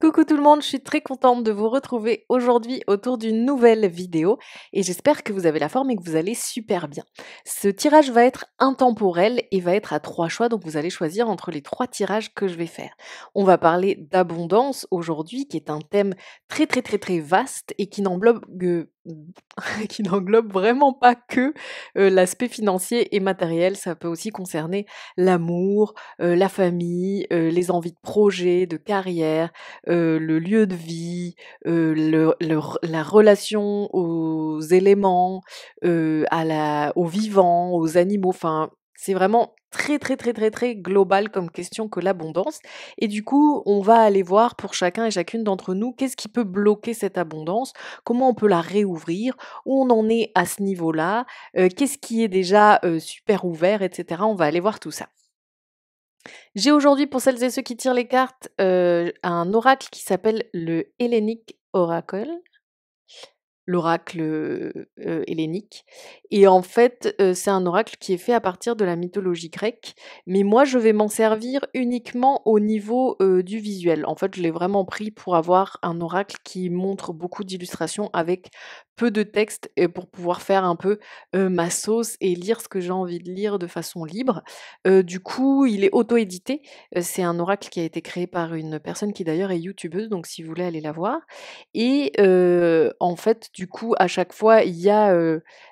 Coucou tout le monde, je suis très contente de vous retrouver aujourd'hui autour d'une nouvelle vidéo et j'espère que vous avez la forme et que vous allez super bien. Ce tirage va être intemporel et va être à 3 choix, donc vous allez choisir entre les 3 tirages que je vais faire. On va parler d'abondance aujourd'hui, qui est un thème très vaste et qui n'englobe qui n'englobe vraiment pas que l'aspect financier et matériel, ça peut aussi concerner l'amour, la famille, les envies de projet, de carrière, le lieu de vie, la relation aux éléments, aux vivants, aux animaux, enfin, c'est vraiment très global comme question que l'abondance et du coup, on va aller voir pour chacun et chacune d'entre nous, qu'est-ce qui peut bloquer cette abondance? Comment on peut la réouvrir? Où on en est à ce niveau-là? Qu'est-ce qui est déjà, super ouvert et cetera? On va aller voir tout ça. J'ai aujourd'hui, pour celles et ceux qui tirent les cartes, un oracle qui s'appelle le Hellenic Oracle, l'oracle, hellénique et en fait, c'est un oracle qui est fait à partir de la mythologie grecque, mais moi je vais m'en servir uniquement au niveau, du visuel. En fait, je l'ai vraiment pris pour avoir un oracle qui montre beaucoup d'illustrations avec peu de texte et pour pouvoir faire un peu, ma sauce et lire ce que j'ai envie de lire de façon libre. Du coup, il est auto-édité, c'est un oracle qui a été créé par une personne qui d'ailleurs est youtubeuse, donc si vous voulez aller la voir et en fait, du coup, à chaque fois, il y a,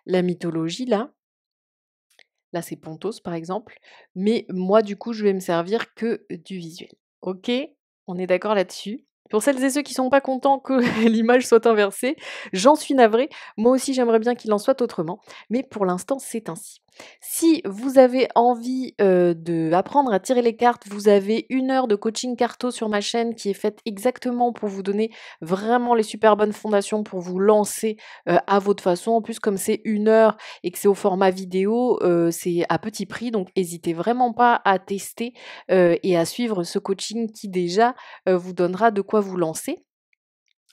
la mythologie là. Là, c'est Pontos, par exemple, mais moi, du coup, je vais me servir que du visuel. OK? On est d'accord là-dessus? Pour celles et ceux qui sont pas contents que l'image soit inversée, j'en suis navrée. Moi aussi, j'aimerais bien qu'il en soit autrement, mais pour l'instant, c'est ainsi. Si vous avez envie, d'apprendre à tirer les cartes, vous avez 1 heure de coaching carto sur ma chaîne qui est faite exactement pour vous donner vraiment les super bonnes fondations pour vous lancer, à votre façon. En plus, comme c'est 1 heure et que c'est au format vidéo, c'est à petit prix, donc hésitez vraiment pas à tester, et à suivre ce coaching qui déjà, vous donnera de quoi vous lancer.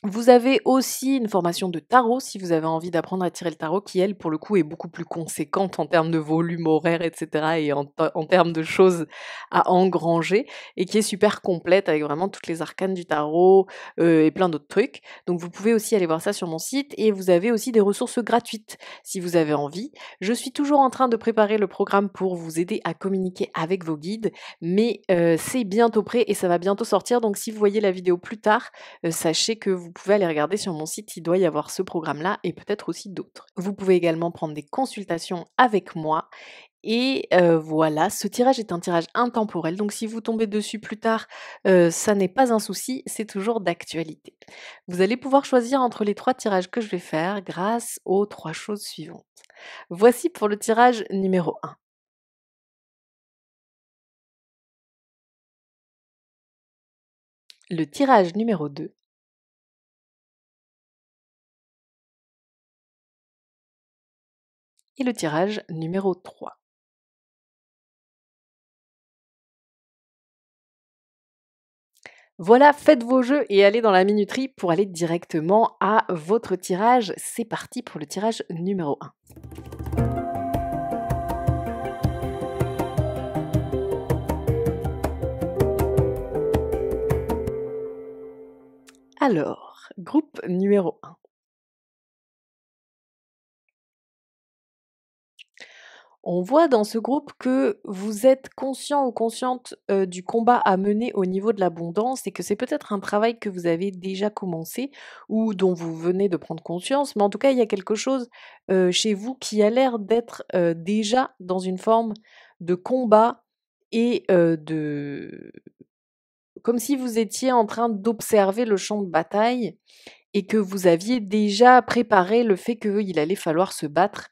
Vous avez aussi une formation de tarot si vous avez envie d'apprendre à tirer le tarot qui, elle, pour le coup, est beaucoup plus conséquente en termes de volume horaire et cetera et en termes de choses à engranger et qui est super complète avec vraiment toutes les arcanes du tarot, et plein d'autres trucs. Donc vous pouvez aussi aller voir ça sur mon site et vous avez aussi des ressources gratuites si vous avez envie. Je suis toujours en train de préparer le programme pour vous aider à communiquer avec vos guides, mais c'est bientôt prêt et ça va bientôt sortir, donc si vous voyez la vidéo plus tard, sachez que vous pouvez aller regarder sur mon site, il doit y avoir ce programme-là et peut-être aussi d'autres. Vous pouvez également prendre des consultations avec moi et voilà, ce tirage est un tirage intemporel, donc si vous tombez dessus plus tard, ça n'est pas un souci, c'est toujours d'actualité. Vous allez pouvoir choisir entre les 3 tirages que je vais faire grâce aux 3 choses suivantes. Voici pour le tirage numéro 1. Le tirage numéro 2 et le tirage numéro 3. Voilà, faites vos jeux et allez dans la minuterie pour aller directement à votre tirage. C'est parti pour le tirage numéro 1. Alors, groupe numéro 1. On voit dans ce groupe que vous êtes conscient ou consciente, du combat à mener au niveau de l'abondance et que c'est peut-être un travail que vous avez déjà commencé ou dont vous venez de prendre conscience, mais en tout cas, il y a quelque chose, chez vous qui a l'air d'être, déjà dans une forme de combat et comme si vous étiez en train d'observer le champ de bataille et que vous aviez déjà préparé le fait qu'il allait falloir se battre,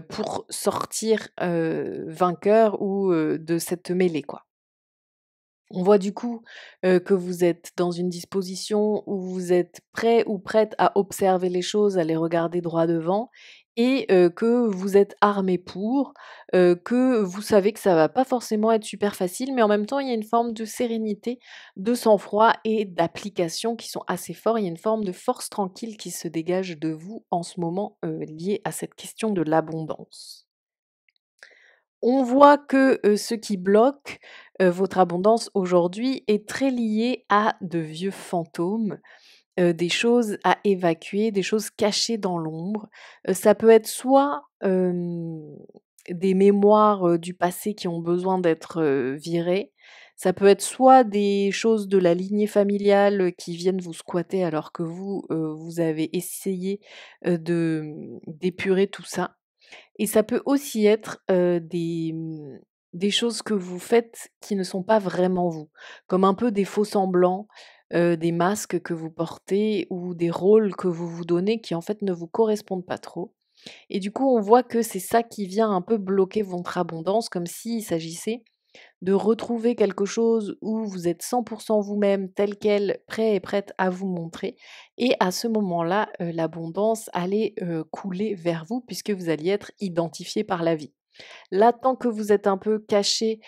pour sortir, vainqueur ou, de cette mêlée, quoi. On voit du coup, que vous êtes dans une disposition où vous êtes prêt ou prête à observer les choses, à les regarder droit devant et que vous êtes armé pour, que vous savez que ça va pas forcément être super facile, mais en même temps, il y a une forme de sérénité, de sang-froid et d'application qui sont assez forts. Il y a une forme de force tranquille qui se dégage de vous en ce moment, liée à cette question de l'abondance. On voit que, ce qui bloque, votre abondance aujourd'hui est très lié à de vieux fantômes, des choses à évacuer, des choses cachées dans l'ombre. Ça peut être soit, des mémoires, du passé qui ont besoin d'être, virées. Ça peut être soit des choses de la lignée familiale, qui viennent vous squatter alors que vous, vous avez essayé, d'épurer tout ça. Et ça peut aussi être, des choses que vous faites qui ne sont pas vraiment vous, comme un peu des faux semblants, des masques que vous portez ou des rôles que vous vous donnez qui en fait ne vous correspondent pas trop. Et du coup, on voit que c'est ça qui vient un peu bloquer votre abondance, comme s'il s'agissait de retrouver quelque chose où vous êtes 100 vous-même, tel quel, prêt et prête à vous montrer et à ce moment-là, l'abondance allait, couler vers vous puisque vous alliez être identifié par la vie. Là, tant que vous êtes un peu caché,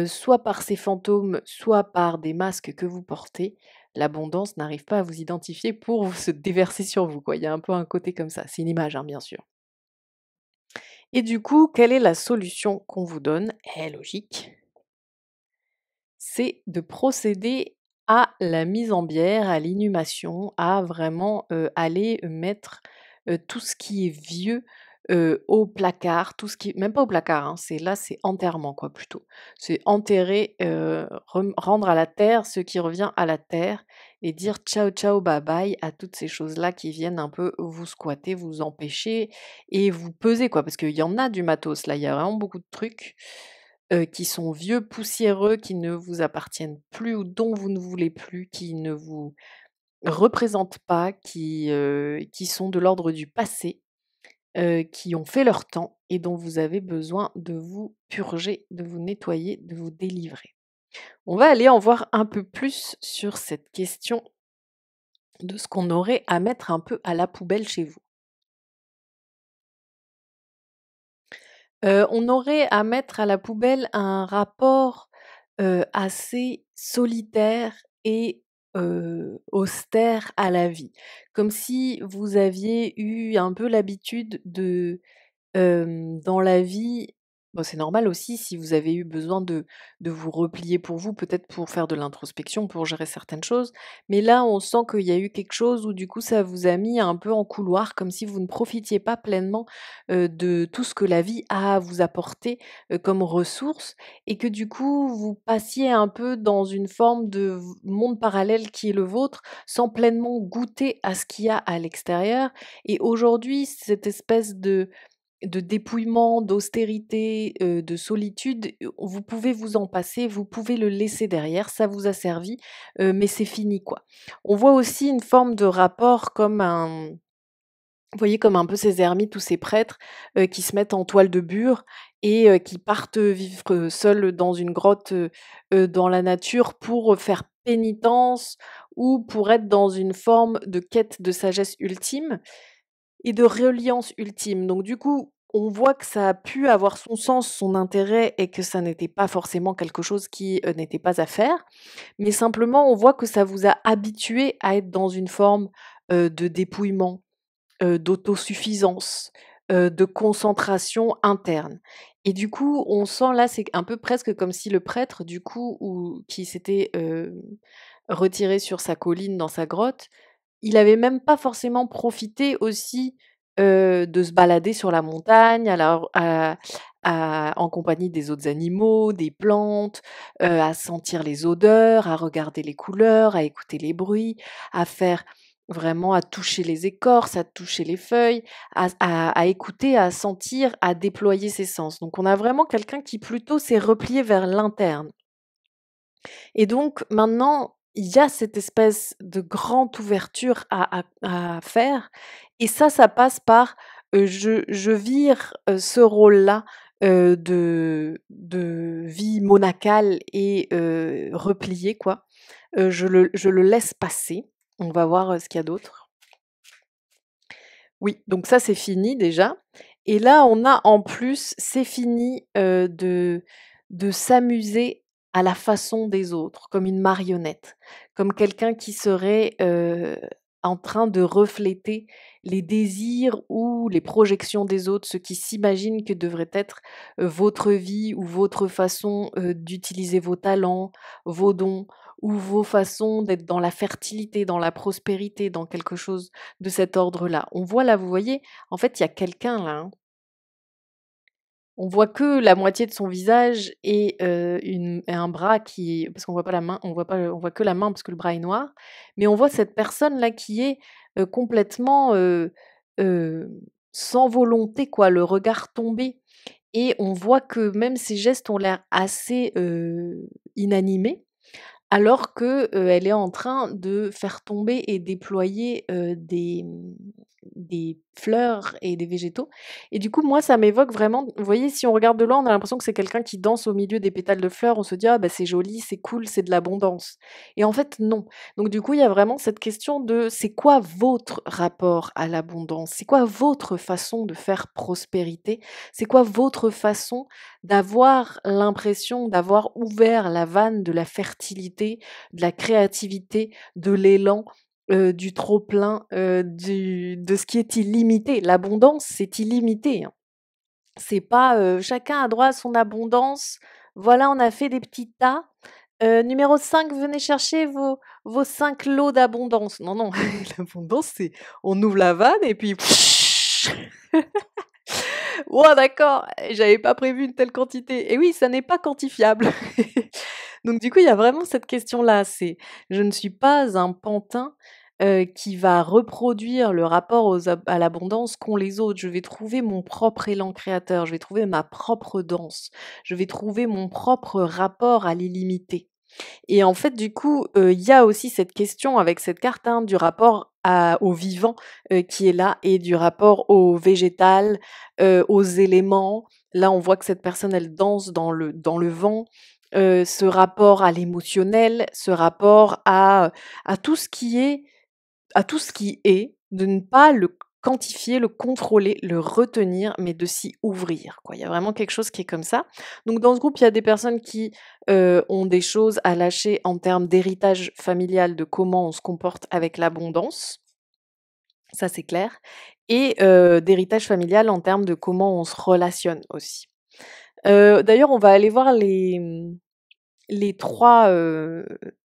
soit par ces fantômes, soit par des masques que vous portez, l'abondance n'arrive pas à vous identifier pour se déverser sur vous, quoi. Il y a un peu un côté comme ça. C'est une image, hein, bien sûr. Et du coup, quelle est la solution qu'on vous donne? Eh, logique, c'est de procéder à la mise en bière, à l'inhumation, à vraiment, aller mettre, tout ce qui est vieux, au placard, tout ce qui même pas au placard, hein, c'est enterrement quoi plutôt. C'est enterrer, rendre à la terre ce qui revient à la terre et dire ciao ciao, bye bye à toutes ces choses-là qui viennent un peu vous squatter, vous empêcher et vous peser quoi. Parce qu'il y en a du matos là, il y a vraiment beaucoup de trucs qui sont vieux, poussiéreux, qui ne vous appartiennent plus ou dont vous ne voulez plus, qui ne vous représentent pas, qui sont de l'ordre du passé, qui ont fait leur temps et dont vous avez besoin de vous purger, de vous nettoyer, de vous délivrer. On va aller en voir un peu plus sur cette question de ce qu'on aurait à mettre un peu à la poubelle chez vous. On aurait à mettre à la poubelle un rapport, assez solitaire et austère à la vie. Comme si vous aviez eu un peu l'habitude de dans la vie, bon, c'est normal aussi si vous avez eu besoin de vous replier pour vous, peut-être pour faire de l'introspection, pour gérer certaines choses. Mais là, on sent qu'il y a eu quelque chose où du coup, ça vous a mis un peu en couloir, comme si vous ne profitiez pas pleinement, de tout ce que la vie a à vous apporter, comme ressources et que du coup, vous passiez un peu dans une forme de monde parallèle qui est le vôtre, sans pleinement goûter à ce qu'il y a à l'extérieur et aujourd'hui, cette espèce de dépouillement, d'austérité, de solitude, vous pouvez vous en passer, vous pouvez le laisser derrière, ça vous a servi, mais c'est fini, quoi. On voit aussi une forme de rapport comme un vous voyez comme un peu ces ermites ou ces prêtres, qui se mettent en toile de bure et qui partent, vivre, seuls dans une grotte, dans la nature pour, faire pénitence ou pour être dans une forme de quête de sagesse ultime et de reliance ultime. Donc du coup, on voit que ça a pu avoir son sens, son intérêt et que ça n'était pas forcément quelque chose qui, n'était pas à faire. Mais simplement, on voit que ça vous a habitué à être dans une forme, de dépouillement, d'autosuffisance, de concentration interne. Et du coup, on sent là, c'est un peu presque comme si le prêtre du coup ou qui s'était, retiré sur sa colline dans sa grotte, il avait même pas forcément profité aussi, de se balader sur la montagne en compagnie des autres animaux, des plantes, à sentir les odeurs, à regarder les couleurs, à écouter les bruits, à faire vraiment à toucher les écorces, à toucher les feuilles, à écouter, à sentir, à déployer ses sens. Donc on a vraiment quelqu'un qui plutôt s'est replié vers l'interne. Et donc maintenant, il y a cette espèce de grande ouverture à faire et ça passe par, je vire, ce rôle-là, de vie monacale et repliée quoi. Je le laisse passer. On va voir, ce qu'il y a d'autre. Oui, donc ça c'est fini déjà et là on a en plus, c'est fini, de s'amuser à la façon des autres, comme une marionnette, comme quelqu'un qui serait, en train de refléter les désirs ou les projections des autres, ce qui s'imaginent que devrait être, votre vie ou votre façon, d'utiliser vos talents, vos dons ou vos façons d'être dans la fertilité, dans la prospérité, dans quelque chose de cet ordre-là. On voit là, vous voyez, en fait, il y a quelqu'un là, hein. On voit que la moitié de son visage et un bras qui est parce qu'on voit pas la main, on voit que la main parce que le bras est noir, mais on voit cette personne-là qui est, complètement, heu, sans volonté quoi, le regard tombé et on voit que même ses gestes ont l'air assez, inanimés. Alors que, elle est en train de faire tomber et déployer, des fleurs et des végétaux et du coup, moi, ça m'évoque vraiment vous voyez, si on regarde de loin, on a l'impression que c'est quelqu'un qui danse au milieu des pétales de fleurs. On se dit: «Ah bah, c'est joli, c'est cool, c'est de l'abondance» et en fait, non. Donc du coup, il y a vraiment cette question de c'est quoi votre rapport à l'abondance? C'est quoi votre façon de faire prospérité? C'est quoi votre façon d'avoir l'impression d'avoir ouvert la vanne de la fertilité, de la créativité, de l'élan, du trop-plein, du de ce qui est illimité. L'abondance, c'est illimité, hein. C'est pas, chacun a droit à son abondance. Voilà, on a fait des petits tas. Numéro 5, venez chercher vos 5 lots d'abondance. Non, non, l'abondance, c'est on ouvre la vanne et puis «Wow, d'accord, j'avais pas prévu une telle quantité» et oui, ça n'est pas quantifiable. Donc du coup, il y a vraiment cette question-là, c'est je ne suis pas un pantin, qui va reproduire le rapport aux ab à l'abondance qu'ont les autres. Je vais trouver mon propre élan créateur, je vais trouver ma propre danse, je vais trouver mon propre rapport à l'illimité. Et en fait, du coup, il y a aussi cette question avec cette carte, hein, du rapport au vivant, qui est là et du rapport au végétal, aux éléments. Là, on voit que cette personne, elle danse dans le vent. Ce rapport à l'émotionnel, ce rapport à tout ce qui est à tout ce qui est, de ne pas le quantifier, le contrôler, le retenir, mais de s'y ouvrir, quoi. Il y a vraiment quelque chose qui est comme ça. Donc dans ce groupe, il y a des personnes qui, ont des choses à lâcher en termes d'héritage familial, de comment on se comporte avec l'abondance, ça c'est clair et d'héritage familial en termes de comment on se relationne aussi. D'ailleurs, on va aller voir les 3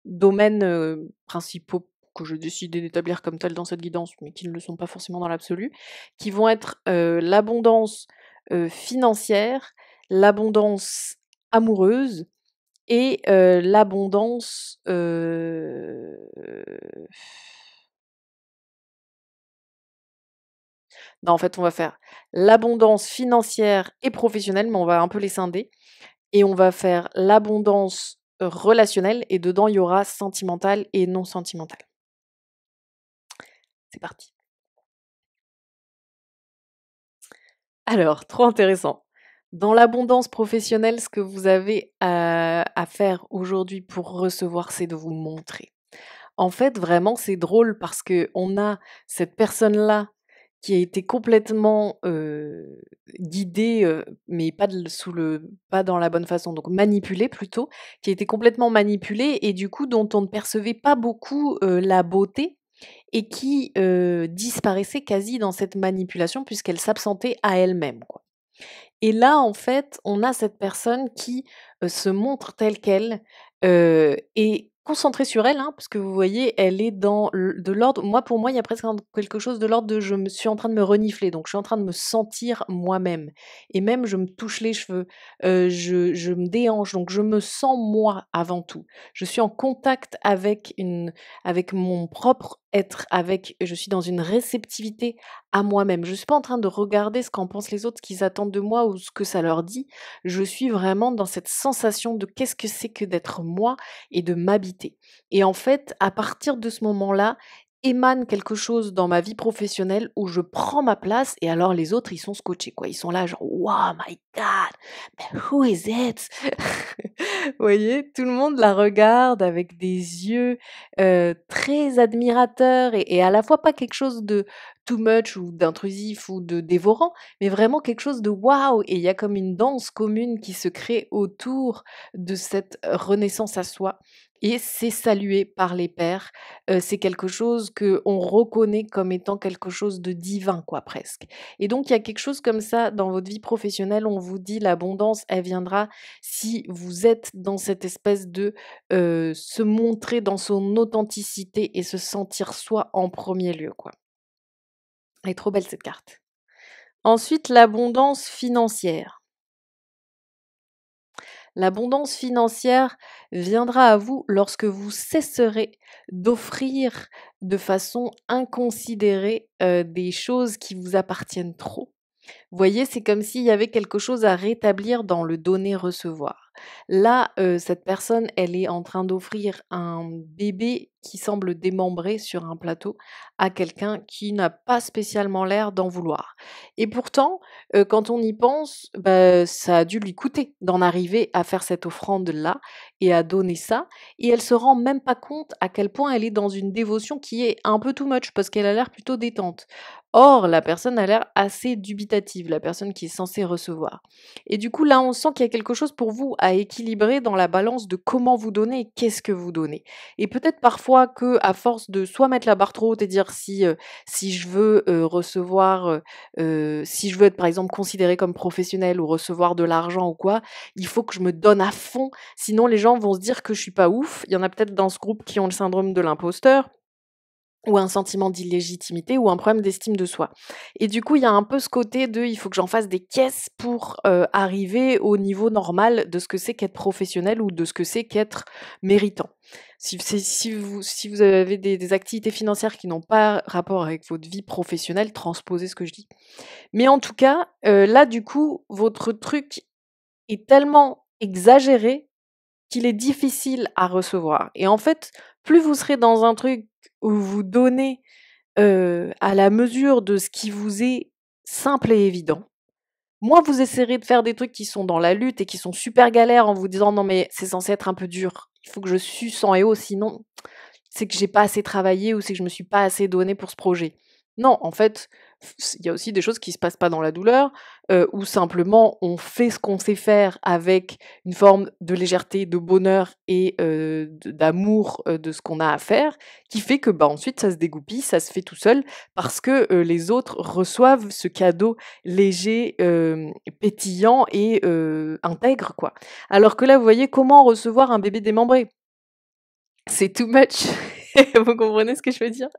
domaines, principaux que j'ai décidé d'établir comme tels dans cette guidance, mais qui ne le sont pas forcément dans l'absolu, qui vont être, l'abondance, financière, l'abondance amoureuse et l'abondance, non, en fait, on va faire l'abondance financière et professionnelle, mais on va un peu les scinder et on va faire l'abondance relationnelle et dedans, il y aura sentimentale et non sentimentale. C'est parti. Alors, trop intéressant. Dans l'abondance professionnelle, ce que vous avez à faire aujourd'hui pour recevoir, c'est de vous montrer. En fait, vraiment, c'est drôle parce que on a cette personne-là qui a été complètement, guidée, mais pas dans la bonne façon, donc manipulée plutôt, qui a été complètement manipulée et du coup dont on ne percevait pas beaucoup, la beauté et qui, disparaissait quasi dans cette manipulation puisqu'elle s'absentait à elle-même, quoi. Et là, en fait, on a cette personne qui, se montre telle qu'elle, est concentrée sur elle, hein, parce que vous voyez, elle est dans de l'ordre pour moi, il y a presque quelque chose de l'ordre de je me suis en train de me renifler, donc je suis en train de me sentir moi-même et même je me touche les cheveux, je me déhanche, donc je me sens moi avant tout. Je suis en contact avec mon propre être, je suis dans une réceptivité à moi-même. Je ne suis pas en train de regarder ce qu'en pensent les autres, ce qu'ils attendent de moi ou ce que ça leur dit. Je suis vraiment dans cette sensation de qu'est-ce que c'est que d'être moi et de m'habiter. Et en fait, à partir de ce moment-là, émane quelque chose dans ma vie professionnelle où je prends ma place et alors les autres, ils sont scotchés, quoi. Ils sont là genre: «Wow, my God, but who is it?» Vous voyez? Tout le monde la regarde avec des yeux, très admirateurs et à la fois pas quelque chose de too much ou d'intrusif ou de dévorant, mais vraiment quelque chose de waouh! Et il y a comme une danse commune qui se crée autour de cette renaissance à soi et c'est salué par les pairs. C'est quelque chose qu'on reconnaît comme étant quelque chose de divin, quoi, presque. Et donc, il y a quelque chose comme ça dans votre vie professionnelle, on vous dit l'abondance, elle viendra si vous êtes dans cette espèce de se montrer dans son authenticité et se sentir soi en premier lieu, quoi. Elle est trop belle cette carte. Ensuite, l'abondance financière. L'abondance financière viendra à vous lorsque vous cesserez d'offrir de façon inconsidérée des choses qui vous appartiennent trop. Vous voyez, c'est comme s'il y avait quelque chose à rétablir dans le donner-recevoir. Là, cette personne, elle est en train d'offrir un bébé qui semble démembré sur un plateau à quelqu'un qui n'a pas spécialement l'air d'en vouloir. Et pourtant, quand on y pense, bah, ça a dû lui coûter d'en arriver à faire cette offrande-là et à donner ça. Et elle se rend même pas compte à quel point elle est dans une dévotion qui est un peu too much parce qu'elle a l'air plutôt détente. Or, la personne a l'air assez dubitative, la personne qui est censée recevoir. Et du coup, là, on sent qu'il y a quelque chose pour vous à équilibrer dans la balance de comment vous donnez et qu'est-ce que vous donnez. Et peut-être parfois que, à force de soit mettre la barre trop haute et dire si je veux recevoir, si je veux être par exemple considérée comme professionnelle ou recevoir de l'argent ou quoi, il faut que je me donne à fond, sinon les gens vont se dire que je suis pas ouf. Il y en a peut-être dans ce groupe qui ont le syndrome de l'imposteur ou un sentiment d'illégitimité ou un problème d'estime de soi. Et du coup, il y a un peu ce côté de il faut que j'en fasse des caisses pour arriver au niveau normal de ce que c'est qu'être professionnel ou de ce que c'est qu'être méritant. Si vous avez des activités financières qui n'ont pas rapport avec votre vie professionnelle, transposez ce que je dis. Mais en tout cas, là, du coup, votre truc est tellement exagéré qu'il est difficile à recevoir. Et en fait, plus vous serez dans un truc où vous donnez à la mesure de ce qui vous est simple et évident, moins vous essaierez de faire des trucs qui sont dans la lutte et qui sont super galères en vous disant non mais c'est censé être un peu dur, il faut que je suce en et haut, sinon c'est que j'ai pas assez travaillé ou c'est que je me suis pas assez donné pour ce projet. Non, en fait, il y a aussi des choses qui se passent pas dans la douleur, où simplement on fait ce qu'on sait faire avec une forme de légèreté, de bonheur et d'amour de ce qu'on a à faire, qui fait que bah, ensuite ça se dégoupille, ça se fait tout seul, parce que les autres reçoivent ce cadeau léger, pétillant et intègre, quoi. Alors que là, vous voyez, comment recevoir un bébé démembré? C'est too much. Vous comprenez ce que je veux dire?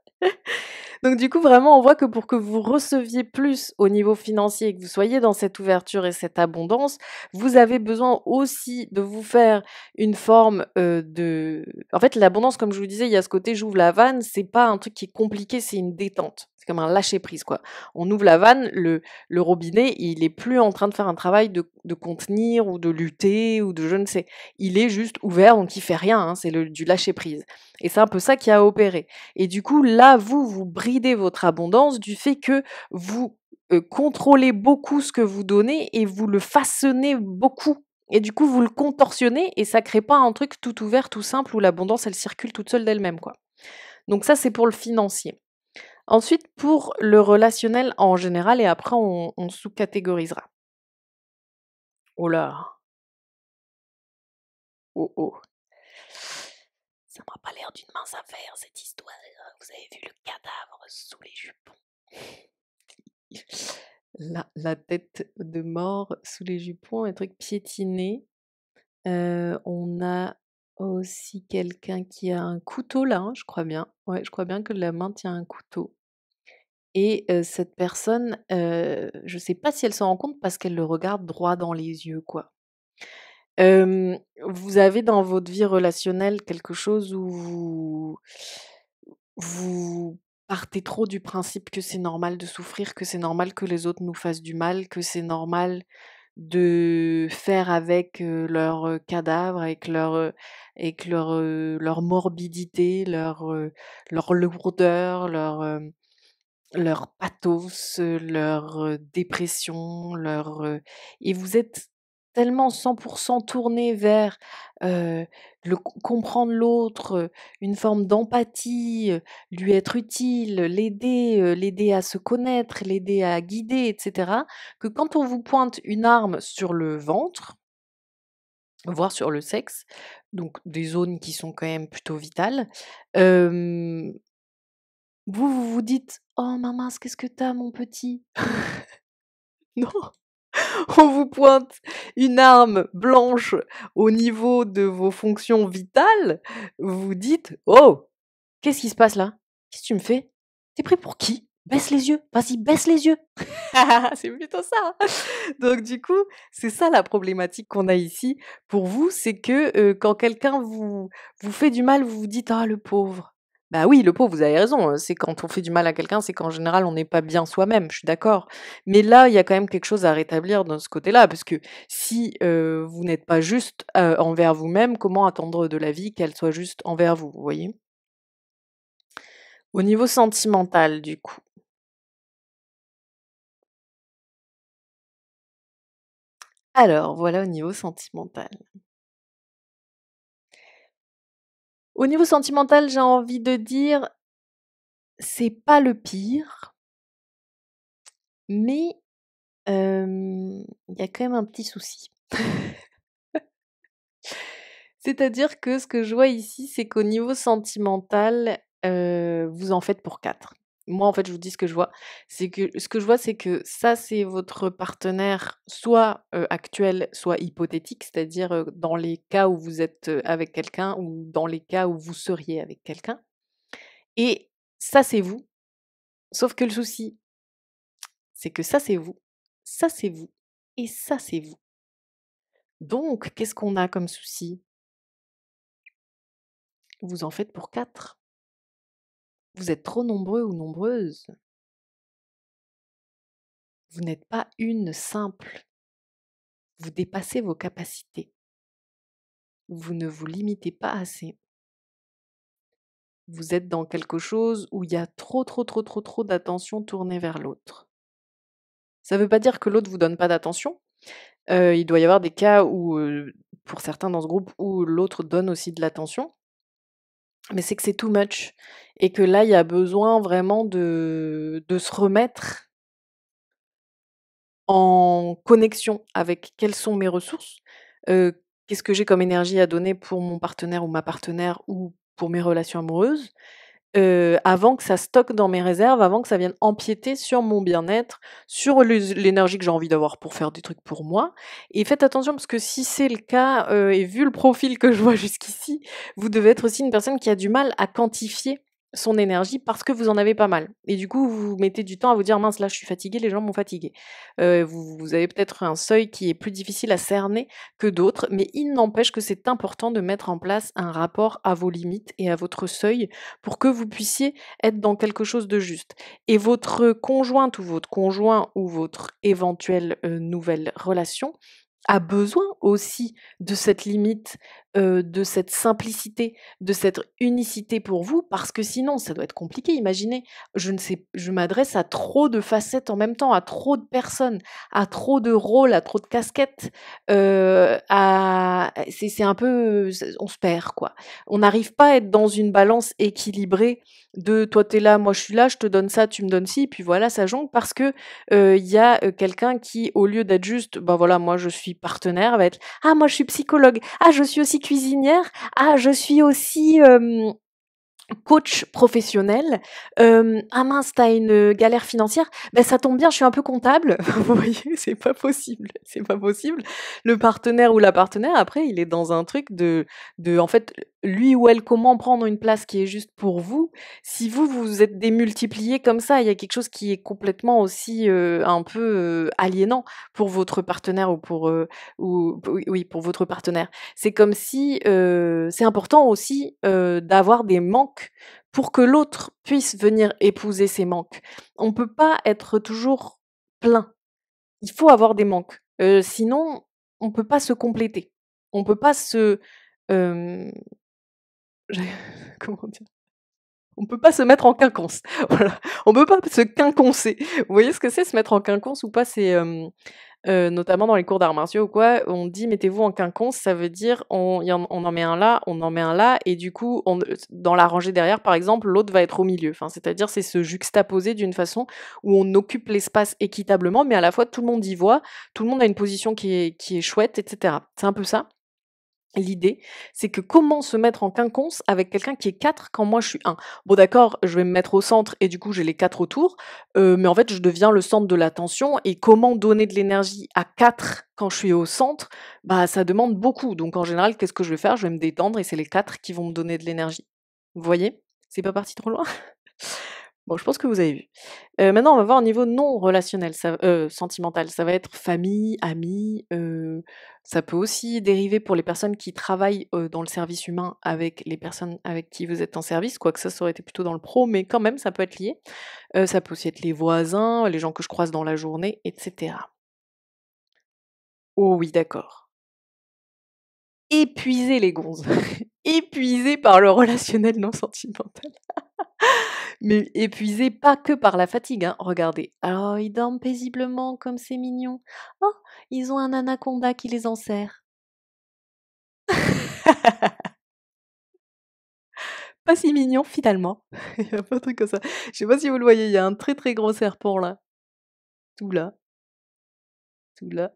Donc du coup, vraiment, on voit que pour que vous receviez plus au niveau financier et que vous soyez dans cette ouverture et cette abondance, vous avez besoin aussi de vous faire une forme, de en fait, l'abondance, comme je vous disais, il y a ce côté j'ouvre la vanne, c'est pas un truc qui est compliqué, c'est une détente. C'est comme un lâcher prise, quoi. On ouvre la vanne, le robinet, il est plus en train de faire un travail de contenir ou de lutter ou de je ne sais. Il est juste ouvert, donc il fait rien, hein, c'est du lâcher prise. Et c'est un peu ça qui a opéré. Et du coup, là, vous bridez votre abondance du fait que vous contrôlez beaucoup ce que vous donnez et vous le façonnez beaucoup. Et du coup, vous le contorsionnez et ça crée pas un truc tout ouvert, tout simple où l'abondance, elle circule toute seule d'elle-même, quoi. Donc ça, c'est pour le financier. Ensuite, pour le relationnel en général, et après, on sous-catégorisera. Oh là, oh oh. Ça m'a pas l'air d'une mince affaire, cette histoire. Vous avez vu le cadavre sous les jupons. La tête de mort sous les jupons, un truc piétiné. On a aussi quelqu'un qui a un couteau là, hein, je crois bien. Ouais, je crois bien que la main tient un couteau et cette personne, je sais pas si elle s'en rend compte parce qu'elle le regarde droit dans les yeux, quoi. Vous avez dans votre vie relationnelle quelque chose où vous partez trop du principe que c'est normal de souffrir, que c'est normal que les autres nous fassent du mal, que c'est normal de faire avec, leurs, cadavres, avec leur morbidité, leur lourdeur, leur pathos, leur, dépression, et vous êtes tellement 100 tourné vers, le comprendre l'autre, une forme d'empathie, lui être utile, l'aider à se connaître, l'aider à guider et cetera, que quand on vous pointe une arme sur le ventre, voire sur le sexe, donc des zones qui sont quand même plutôt vitales. Hem, vous vous dites: «Oh mince, qu'est-ce que tu mon petit?» Non, on vous pointe une arme blanche au niveau de vos fonctions vitales, vous vous dites: «Oh! Qu'est-ce qui se passe là? Qu'est-ce que tu me fais? Tu pris pour qui? Baisse les yeux, vas-y, baisse les yeux!» C'est plutôt ça, hein. Donc du coup, c'est ça la problématique qu'on a ici pour vous, c'est que, quand quelqu'un vous fait du mal, vous vous dites: «Ah le pauvre». Bah oui, le pauvre, vous avez raison, c'est quand on fait du mal à quelqu'un, c'est qu'en général on n'est pas bien soi-même, je suis d'accord. Mais là, il y a quand même quelque chose à rétablir dans ce côté-là, parce que si, vous n'êtes pas juste, envers vous-même, comment attendre de la vie qu'elle soit juste envers vous, vous voyez? Au niveau sentimental, du coup. Alors, voilà au niveau sentimental. Au niveau sentimental, j'ai envie de dire, c'est pas le pire, mais il y a quand même un petit souci. C'est-à-dire que ce que je vois ici, c'est qu'au niveau sentimental, vous en faites pour 4. Moi, en fait, je vous dis ce que je vois. C'est que ce que je vois, c'est que ça, c'est votre partenaire soit, actuel, soit hypothétique, c'est-à-dire, dans les cas où vous êtes, avec quelqu'un ou dans les cas où vous seriez avec quelqu'un et ça, c'est vous. Sauf que le souci, c'est que ça, c'est vous et ça, c'est vous. Donc qu'est-ce qu'on a comme souci? Vous en faites pour 4. Vous êtes trop nombreux ou nombreuses. Vous n'êtes pas une simple. Vous dépassez vos capacités. Vous ne vous limitez pas assez. Vous êtes dans quelque chose où il y a trop, trop, trop, trop, trop d'attention tournée vers l'autre. Ça ne veut pas dire que l'autre vous donne pas d'attention. Il doit y avoir des cas où, pour certains dans ce groupe, où l'autre donne aussi de l'attention. Mais c'est que c'est too much et que là, il y a besoin vraiment de se remettre en connexion avec quelles sont mes ressources, qu'est-ce que j'ai comme énergie à donner pour mon partenaire ou ma partenaire ou pour mes relations amoureuses, avant que ça stocke dans mes réserves, avant que ça vienne empiéter sur mon bien-être, sur l'énergie que j'ai envie d'avoir pour faire des trucs pour moi et faites attention parce que si c'est le cas, et vu le profil que je vois jusqu'ici, vous devez être aussi une personne qui a du mal à quantifier son énergie parce que vous en avez pas mal et du coup, vous mettez du temps à vous dire: «Mince, là, je suis fatiguée, les gens m'ont fatiguée». Vous avez peut-être un seuil qui est plus difficile à cerner que d'autres, mais il n'empêche que c'est important de mettre en place un rapport à vos limites et à votre seuil pour que vous puissiez être dans quelque chose de juste. Et votre conjointe ou votre conjoint ou votre éventuelle, nouvelle relation a besoin aussi de cette limite, de cette simplicité, de cette unicité pour vous parce que sinon ça doit être compliqué. Imaginez, je m'adresse à trop de facettes en même temps, à trop de personnes, à trop de rôles, à trop de casquettes, à c'est un peu, on se perd quoi. On n'arrive pas à être dans une balance équilibrée de toi tu es là, moi je suis là, je te donne ça, tu me donnes ci, puis voilà ça jongle parce que il y a, quelqu'un qui, au lieu d'être juste, bah, voilà, moi je suis partenaire, va être: «Ah moi je suis psychologue. Ah je suis aussi cuisinière. Ah je suis aussi, coach professionnel. Ah mince, tu as une, galère financière? Ben ça tombe bien, je suis un peu comptable». Vous voyez? C'est pas possible, c'est pas possible. Le partenaire ou la partenaire, après, il est dans un truc de en fait, lui ou elle, comment prendre une place qui est juste pour vous. Si vous, vous êtes démultipliés comme ça, il y a quelque chose qui est complètement aussi, un peu, aliénant pour votre partenaire ou pour, ou oui, pour votre partenaire. C'est comme si, c'est important aussi, d'avoir des manques pour que l'autre puisse venir épouser ces manques. On peut pas être toujours plein. Il faut avoir des manques. Sinon, on peut pas se compléter. On peut pas se, hem, comment dire? On peut pas se mettre en quinconce. Voilà. On peut pas se quinconcer. Vous voyez ce que c'est se mettre en quinconce ou pas? C'est, notamment dans les cours d'arts martiaux ou quoi, on dit: «Mettez-vous en quinconce», ça veut dire on en met un là, on en met un là et du coup, dans la rangée derrière, par exemple, l'autre va être au milieu. Enfin, c'est-à-dire, c'est se juxtaposer d'une façon où on occupe l'espace équitablement, mais à la fois tout le monde y voit, tout le monde a une position qui est chouette et cetera. C'est un peu ça? L'idée, c'est que comment se mettre en quinconce avec quelqu'un qui est 4 quand moi je suis 1. Bon d'accord, je vais me mettre au centre et du coup j'ai les 4 autour, mais en fait je deviens le centre de l'attention et comment donner de l'énergie à 4 quand je suis au centre? Bah, ça demande beaucoup, donc en général, qu'est-ce que je vais faire? Je vais me détendre et c'est les 4 qui vont me donner de l'énergie. Vous voyez? C'est pas parti trop loin? Bon, je pense que vous avez vu. Maintenant, on va voir au niveau non relationnel, sentimental. Ça va être famille, amis, ça peut aussi dériver pour les personnes qui travaillent, dans le service humain avec les personnes avec qui vous êtes en service, quoique ça aurait été plutôt dans le pro, mais quand même, ça peut être lié. Ça peut aussi être les voisins, les gens que je croise dans la journée, et cetera. Oh oui, d'accord. Épuisés les gonzes, épuisés par le relationnel non sentimental. Mais épuisés pas que par la fatigue, hein, regardez. Alors ils dorment paisiblement comme c'est mignon. Oh, ils ont un anaconda qui les enserre. Pas si mignon finalement. Il y a pas un truc comme ça. Je sais pas si vous le voyez, il y a un très très gros serpent là, tout là, tout là.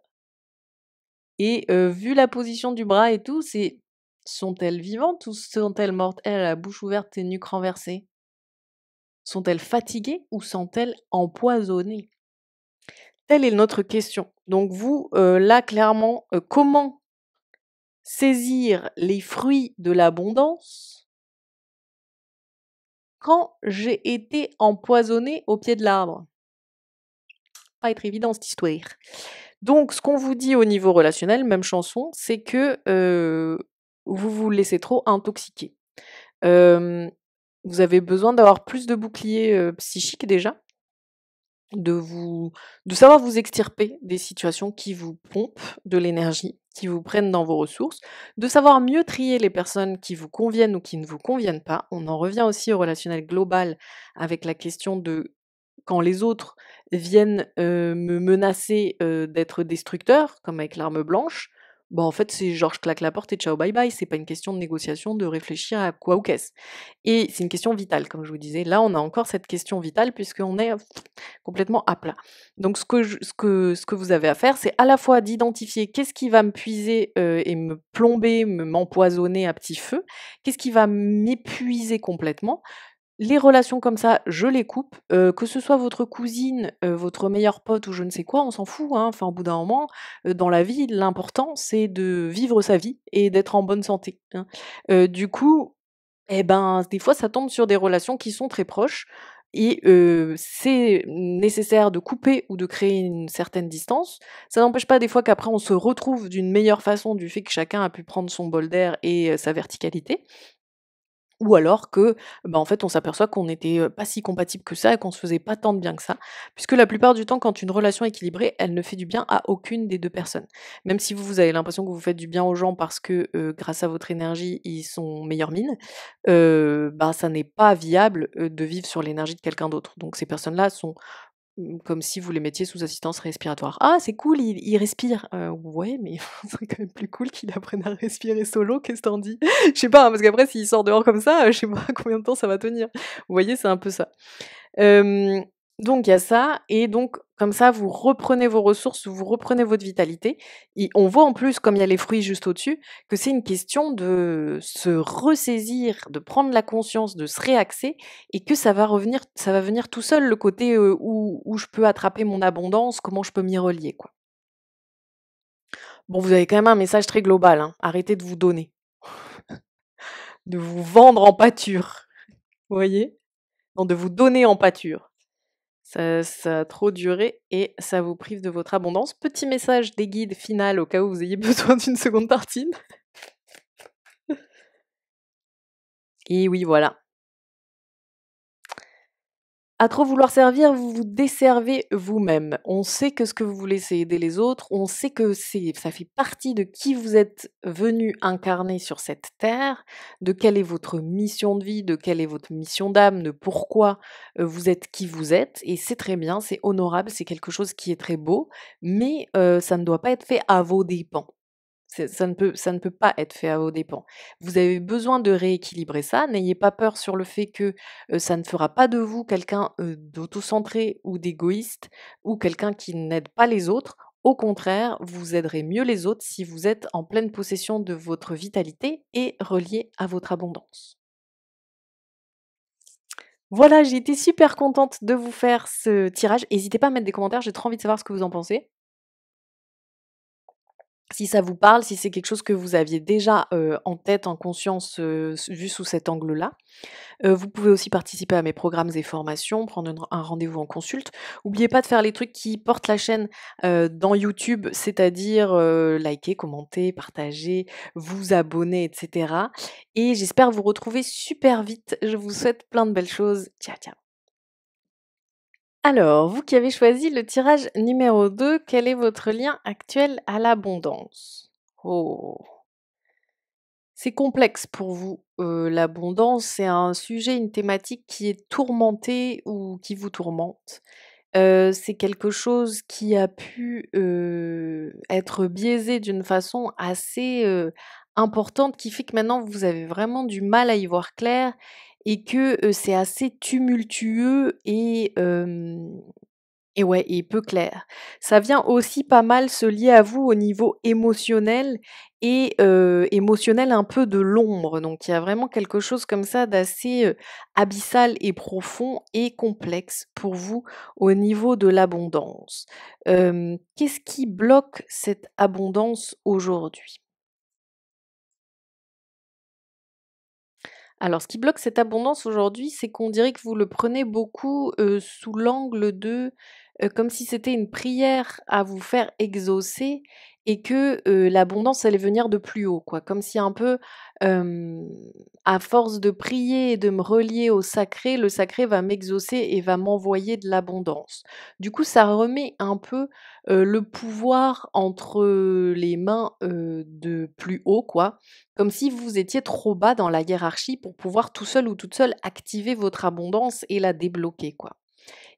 Et vu la position du bras et tout, c'est sont-elles vivantes ou sont-elles mortes? Elles, la bouche ouverte et nuque renversée. Sont-elles fatiguées ou sont-elles empoisonnées? Telle est notre question. Donc vous, là clairement, comment saisir les fruits de l'abondance quand j'ai été empoisonnée au pied de l'arbre? Pas être évident cette histoire. Donc ce qu'on vous dit au niveau relationnel, même chanson, c'est que, vous vous laissez trop intoxiquer. Hem, Vous avez besoin d'avoir plus de boucliers, psychiques déjà. De savoir vous extirper des situations qui vous pompent de l'énergie, qui vous prennent dans vos ressources, de savoir mieux trier les personnes qui vous conviennent ou qui ne vous conviennent pas. On en revient aussi au relationnel global avec la question de quand les autres viennent, me menacer, d'être destructeur, comme avec l'arme blanche, bah, en fait, c'est genre je claque la porte et ciao bye bye. C'est pas une question de négociation, de réfléchir à quoi ou qu'est-ce. Et c'est une question vitale, comme je vous disais. Là, on a encore cette question vitale puisqu'on est complètement à plat. Donc ce que vous avez à faire, c'est à la fois d'identifier qu'est-ce qui va me puiser, et me plomber, m'empoisonner à petit feu, qu'est-ce qui va m'épuiser complètement. Les relations comme ça, je les coupe, que ce soit votre cousine, votre meilleure pote ou je ne sais quoi, on s'en fout, hein. Enfin, au bout d'un moment, dans la vie, l'important, c'est de vivre sa vie et d'être en bonne santé, hein. Du coup, et ben, des fois, ça tombe sur des relations qui sont très proches et c'est nécessaire de couper ou de créer une certaine distance. Ça n'empêche pas des fois qu'après on se retrouve d'une meilleure façon du fait que chacun a pu prendre son bol d'air et sa verticalité. Ou alors que, bah, en fait, on s'aperçoit qu'on n'était, pas si compatibles que ça et qu'on se faisait pas tant de bien que ça. Puisque la plupart du temps, quand une relation est équilibrée, elle ne fait du bien à aucune des 2 personnes. Même si vous, vous avez l'impression que vous faites du bien aux gens parce que, grâce à votre énergie, ils sont meilleure mine, bah, ça n'est pas viable, de vivre sur l'énergie de quelqu'un d'autre. Donc ces personnes-là sont comme si vous les mettiez sous assistance respiratoire. «Ah, c'est cool, il respire». Ouais, mais c'est quand même plus cool qu'il apprenne à respirer solo, qu'est-ce que tu dis? Je sais pas, hein, parce qu'après s'il sort dehors comme ça, je sais pas combien de temps ça va tenir. Vous voyez, c'est un peu ça. Hem, donc il y a ça et donc comme ça, vous reprenez vos ressources, vous reprenez votre vitalité et on voit en plus, comme il y a les fruits juste au-dessus, que c'est une question de se ressaisir, de prendre la conscience, de se réaxer et que ça va venir tout seul le côté, où je peux attraper mon abondance, comment je peux m'y relier, quoi. Bon, vous avez quand même un message très global, hein. Arrêtez de vous donner, de vous vendre en pâture, vous voyez? Non, de vous donner en pâture. Ça a trop duré et ça vous prive de votre abondance. Petit message des guides final au cas où vous ayez besoin d'une seconde tartine. Et oui, voilà. À trop vouloir servir, vous vous desservez vous-même. On sait que ce que vous voulez, c'est aider les autres. On sait que ça fait partie de qui vous êtes venu incarner sur cette terre, de quelle est votre mission de vie, de quelle est votre mission d'âme, de pourquoi vous êtes qui vous êtes. Et c'est très bien, c'est honorable, c'est quelque chose qui est très beau, mais ça ne doit pas être fait à vos dépens. Ça ne peut pas être fait à vos dépens. Vous avez besoin de rééquilibrer ça. N'ayez pas peur sur le fait que, ça ne fera pas de vous quelqu'un, d'autocentré ou d'égoïste ou quelqu'un qui n'aide pas les autres. Au contraire, vous aiderez mieux les autres si vous êtes en pleine possession de votre vitalité et relié à votre abondance. Voilà, j'ai été super contente de vous faire ce tirage. N'hésitez pas à mettre des commentaires, j'ai trop envie de savoir ce que vous en pensez. Si ça vous parle, si c'est quelque chose que vous aviez déjà, en tête, en conscience, vu sous cet angle-là. Vous pouvez aussi participer à mes programmes et formations, prendre un rendez-vous en consulte. N'oubliez pas de faire les trucs qui portent la chaîne, dans YouTube, c'est-à-dire, liker, commenter, partager, vous abonner et cetera et j'espère vous retrouver super vite. Je vous souhaite plein de belles choses. Ciao, ciao. Alors, vous qui avez choisi le tirage numéro 2, quel est votre lien actuel à l'abondance? Oh! C'est complexe pour vous. L'abondance, c'est un sujet, une thématique qui est tourmentée ou qui vous tourmente. C'est quelque chose qui a pu, être biaisé d'une façon assez, importante, qui fait que maintenant vous avez vraiment du mal à y voir clair et que, c'est assez tumultueux et ouais et peu clair. Ça vient aussi pas mal se lier à vous au niveau émotionnel et émotionnel un peu de l'ombre. Donc il y a vraiment quelque chose comme ça d'assez, abyssal et profond et complexe pour vous au niveau de l'abondance. Qu'est-ce qui bloque cette abondance aujourd'hui? Alors, ce qui bloque cette abondance aujourd'hui, c'est qu'on dirait que vous le prenez beaucoup, sous l'angle de, comme si c'était une prière à vous faire exaucer et que, l'abondance allait venir de plus haut, quoi. Comme si un peu, hem, à force de prier et de me relier au sacré, le sacré va m'exaucer et va m'envoyer de l'abondance. Du coup, ça remet un peu, le pouvoir entre, les mains, de plus haut, quoi. Comme si vous étiez trop bas dans la hiérarchie pour pouvoir tout seul ou toute seule activer votre abondance et la débloquer, quoi.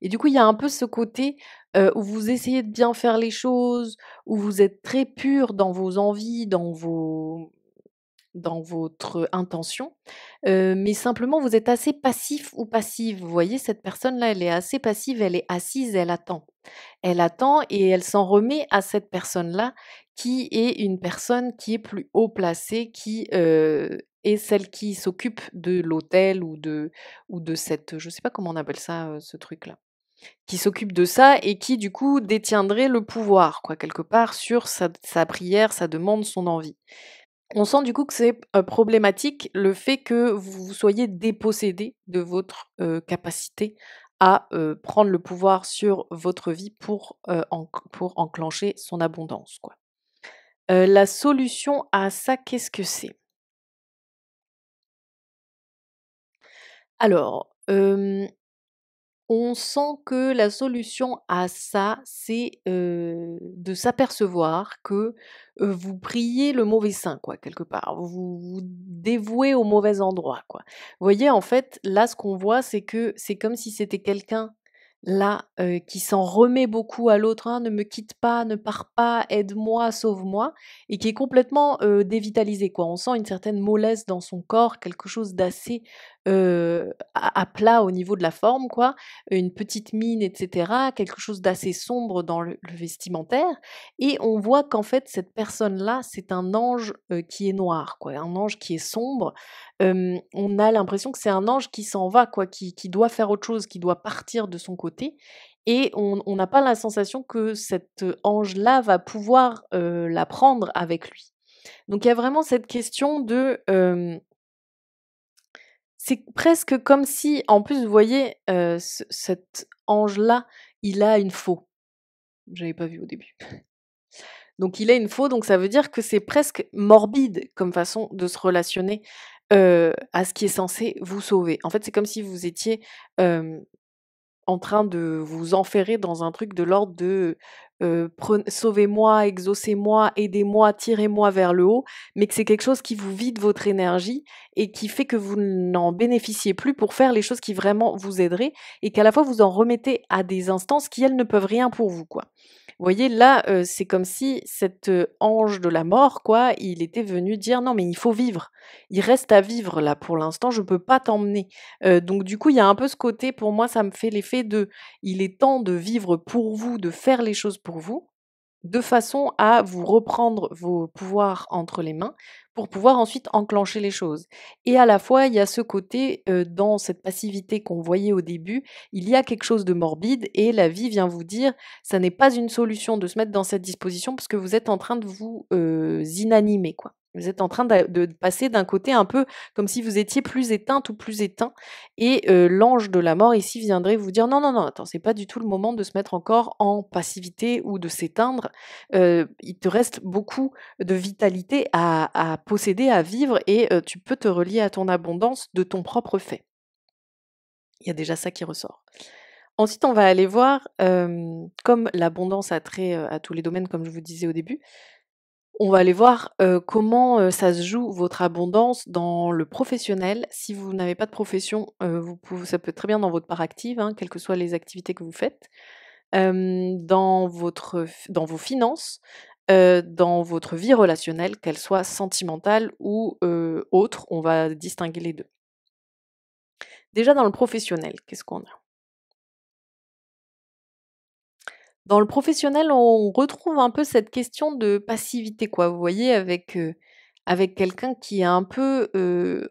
Et du coup, il y a un peu ce côté, où vous essayez de bien faire les choses, où vous êtes très pur dans vos envies, dans votre intention, mais simplement vous êtes assez passif ou passive. Vous voyez, cette personne-là, elle est assez passive, elle est assise, elle attend. Elle attend et elle s'en remet à cette personne-là, qui est une personne qui est plus haut placée, qui, est celle qui s'occupe de l'hôtel ou de cette je sais pas comment on appelle ça, ce truc-là. Qui s'occupe de ça et qui, du coup, détiendrait le pouvoir, quoi, quelque part, sur sa prière, sa demande, son envie. On sent du coup que c'est, problématique le fait que vous soyez dépossédé de votre, capacité à, prendre le pouvoir sur votre vie pour enclencher son abondance, quoi. La solution à ça, qu'est-ce que c'est? Alors, on sent que la solution à ça, c'est, de s'apercevoir que, vous priez le mauvais saint, quoi, quelque part. Vous vous dévouez au mauvais endroit, quoi. Vous voyez, en fait, là, ce qu'on voit, c'est que c'est comme si c'était quelqu'un, là, qui s'en remet beaucoup à l'autre, hein: «Ne me quitte pas, ne pars pas, aide-moi, sauve-moi» et qui est complètement, dévitalisé, quoi. On sent une certaine mollesse dans son corps, quelque chose d'assez, à plat au niveau de la forme, quoi, une petite mine et cetera, quelque chose d'assez sombre dans le vestimentaire et on voit qu'en fait cette personne-là, c'est un ange, qui est noir quoi, un ange qui est sombre. On a l'impression que c'est un ange qui s'en va quoi, qui doit faire autre chose, qui doit partir de son côté et on n'a pas la sensation que cet, ange-là va pouvoir, la prendre avec lui. Donc il y a vraiment cette question de, c'est presque comme si en plus vous voyez, cet ange-là, il a une faux. J'avais pas vu au début. Donc il a une faux, donc ça veut dire que c'est presque morbide comme façon de se relationner, à ce qui est censé vous sauver. En fait, c'est comme si vous étiez, hem en train de vous enferrer dans un truc de l'ordre de, «Sauvez-moi, exaucez-moi, aidez-moi, tirez-moi vers le haut», mais que c'est quelque chose qui vous vide votre énergie et qui fait que vous n'en bénéficiez plus pour faire les choses qui vraiment vous aideraient et qu'à la fois vous en remettez à des instances qui, elles, ne peuvent rien pour vous, quoi. Vous voyez, là, c'est comme si cet, ange de la mort, quoi, il était venu dire: «Non, mais il faut vivre. Il reste à vivre là pour l'instant, je peux pas t'emmener». Donc du coup, il y a un peu ce côté, pour moi, ça me fait l'effet de: il est temps de vivre pour vous, de faire les choses pour vous de façon à vous reprendre vos pouvoirs entre les mains pour pouvoir ensuite enclencher les choses. Et à la fois, il y a ce côté, dans cette passivité qu'on voyait au début, il y a quelque chose de morbide et la vie vient vous dire: «Ça n'est pas une solution de se mettre dans cette disposition parce que vous êtes en train de vous, inanimer, quoi». Vous êtes en train de passer d'un côté un peu comme si vous étiez plus éteinte ou plus éteint et l'ange de la mort ici viendrait vous dire: «Non, non, non, attends, c'est pas du tout le moment de se mettre encore en passivité ou de s'éteindre, il te reste beaucoup de vitalité à posséder, à vivre et tu peux te relier à ton abondance de ton propre fait». Il y a déjà ça qui ressort. Ensuite, on va aller voir, comme l'abondance a trait, à tous les domaines comme je vous disais au début, on va aller voir, comment, ça se joue votre abondance dans le professionnel. Si vous n'avez pas de profession, vous pouvez ça peut être très bien dans votre part active, hein, quelles que soient les activités que vous faites. Dans vos finances, dans votre vie relationnelle, qu'elle soit sentimentale ou, autre, on va distinguer les 2. Déjà dans le professionnel, qu'est-ce qu'on a? Dans le professionnel, on retrouve un peu cette question de passivité, quoi. Vous voyez avec quelqu'un qui est un peu,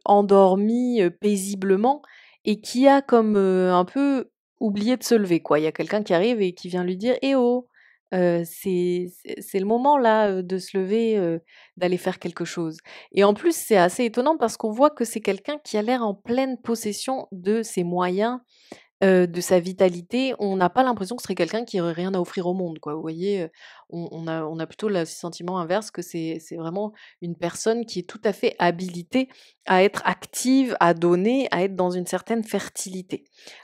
endormi, paisiblement et qui a comme, un peu oublié de se lever, quoi. Il y a quelqu'un qui arrive et qui vient lui dire: «Eh oh, c'est le moment là, de se lever, d'aller faire quelque chose». Et en plus, c'est assez étonnant parce qu'on voit que c'est quelqu'un qui a l'air en pleine possession de ses moyens, de sa vitalité, on n'a pas l'impression que ce serait quelqu'un qui aurait rien à offrir au monde, quoi. Vous voyez, on a plutôt le sentiment inverse que c'est vraiment une personne qui est tout à fait habilitée à être active, à donner, à être dans une certaine fertilité.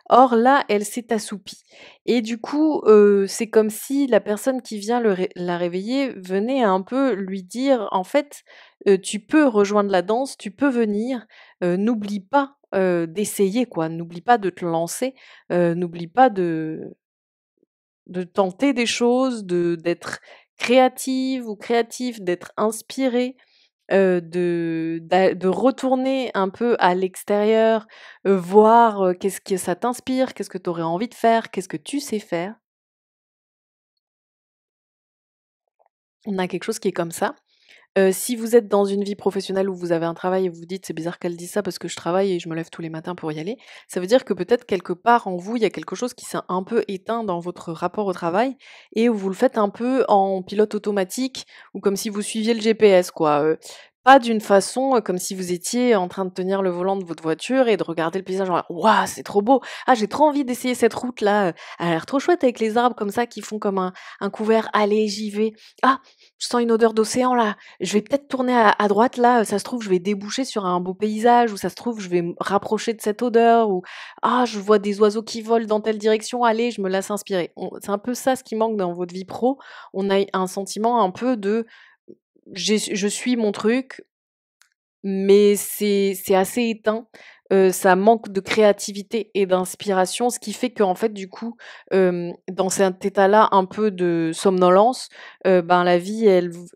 Or là, elle s'est assoupie et du coup, c'est comme si la personne qui vient la réveiller venait un peu lui dire: «En fait, tu peux rejoindre la danse, tu peux venir, n'oublie pas, d'essayer quoi, n'oublie pas de te lancer, n'oublie pas de tenter des choses, d'être créative ou créatif, d'être inspiré, de retourner un peu à l'extérieur, voir, qu'est-ce que ça t'inspire, qu'est-ce que tu aurais envie de faire, qu'est-ce que tu sais faire». On a quelque chose qui est comme ça. Si vous êtes dans une vie professionnelle où vous avez un travail et vous vous dites: «C'est bizarre qu'elle dise ça parce que je travaille et je me lève tous les matins pour y aller», ça veut dire que peut-être quelque part en vous, il y a quelque chose qui s'est un peu éteint dans votre rapport au travail et où vous le faites un peu en pilote automatique ou comme si vous suiviez le GPS quoi, pas d'une façon, comme si vous étiez en train de tenir le volant de votre voiture et de regarder le paysage en mode: «Waouh, c'est trop beau! Ah, j'ai trop envie d'essayer cette route-là, elle a l'air trop chouette avec les arbres comme ça qui font comme un couvert. Allez, j'y vais. Ah, je sens une odeur d'océan là, je vais peut-être tourner à droite là, ça se trouve je vais déboucher sur un beau paysage ou ça se trouve je vais me rapprocher de cette odeur ou ah je vois des oiseaux qui volent dans telle direction, allez je me laisse inspirer». C'est un peu ça ce qui manque dans votre vie pro. On a un sentiment un peu de je suis mon truc, mais c'est assez éteint, ça manque de créativité et d'inspiration, ce qui fait qu'en fait, du coup, dans cet état-là un peu de somnolence, ben, la vie,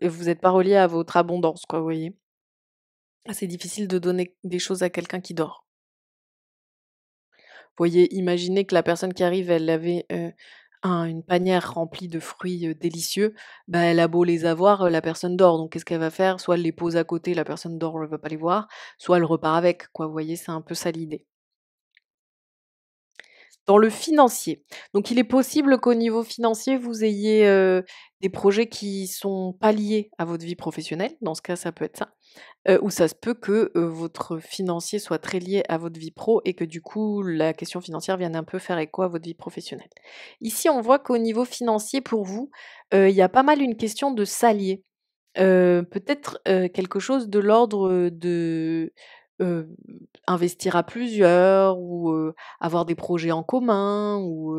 vous êtes pas relié à votre abondance, quoi, vous voyez? Ah, c'est difficile de donner des choses à quelqu'un qui dort. Vous voyez, imaginez que la personne qui arrive, elle avait, une panière remplie de fruits, délicieux, bah, elle a beau les avoir, la personne dort, donc qu'est-ce qu'elle va faire? Soit elle les pose à côté, la personne dort, elle va pas les voir, soit elle repart avec, quoi, vous voyez? C'est un peu ça l'idée. Dans le financier, donc il est possible qu'au niveau financier, vous ayez, des projets qui sont pas liés à votre vie professionnelle, dans ce cas, ça peut être ça. Ou ça se peut que, votre financier soit très lié à votre vie pro et que du coup, la question financière vienne un peu faire écho à votre vie professionnelle. Ici, on voit qu'au niveau financier pour vous, il y a pas mal une question de s'allier. Peut-être, quelque chose de l'ordre, de, heu, investir à plusieurs ou, avoir des projets en commun ou,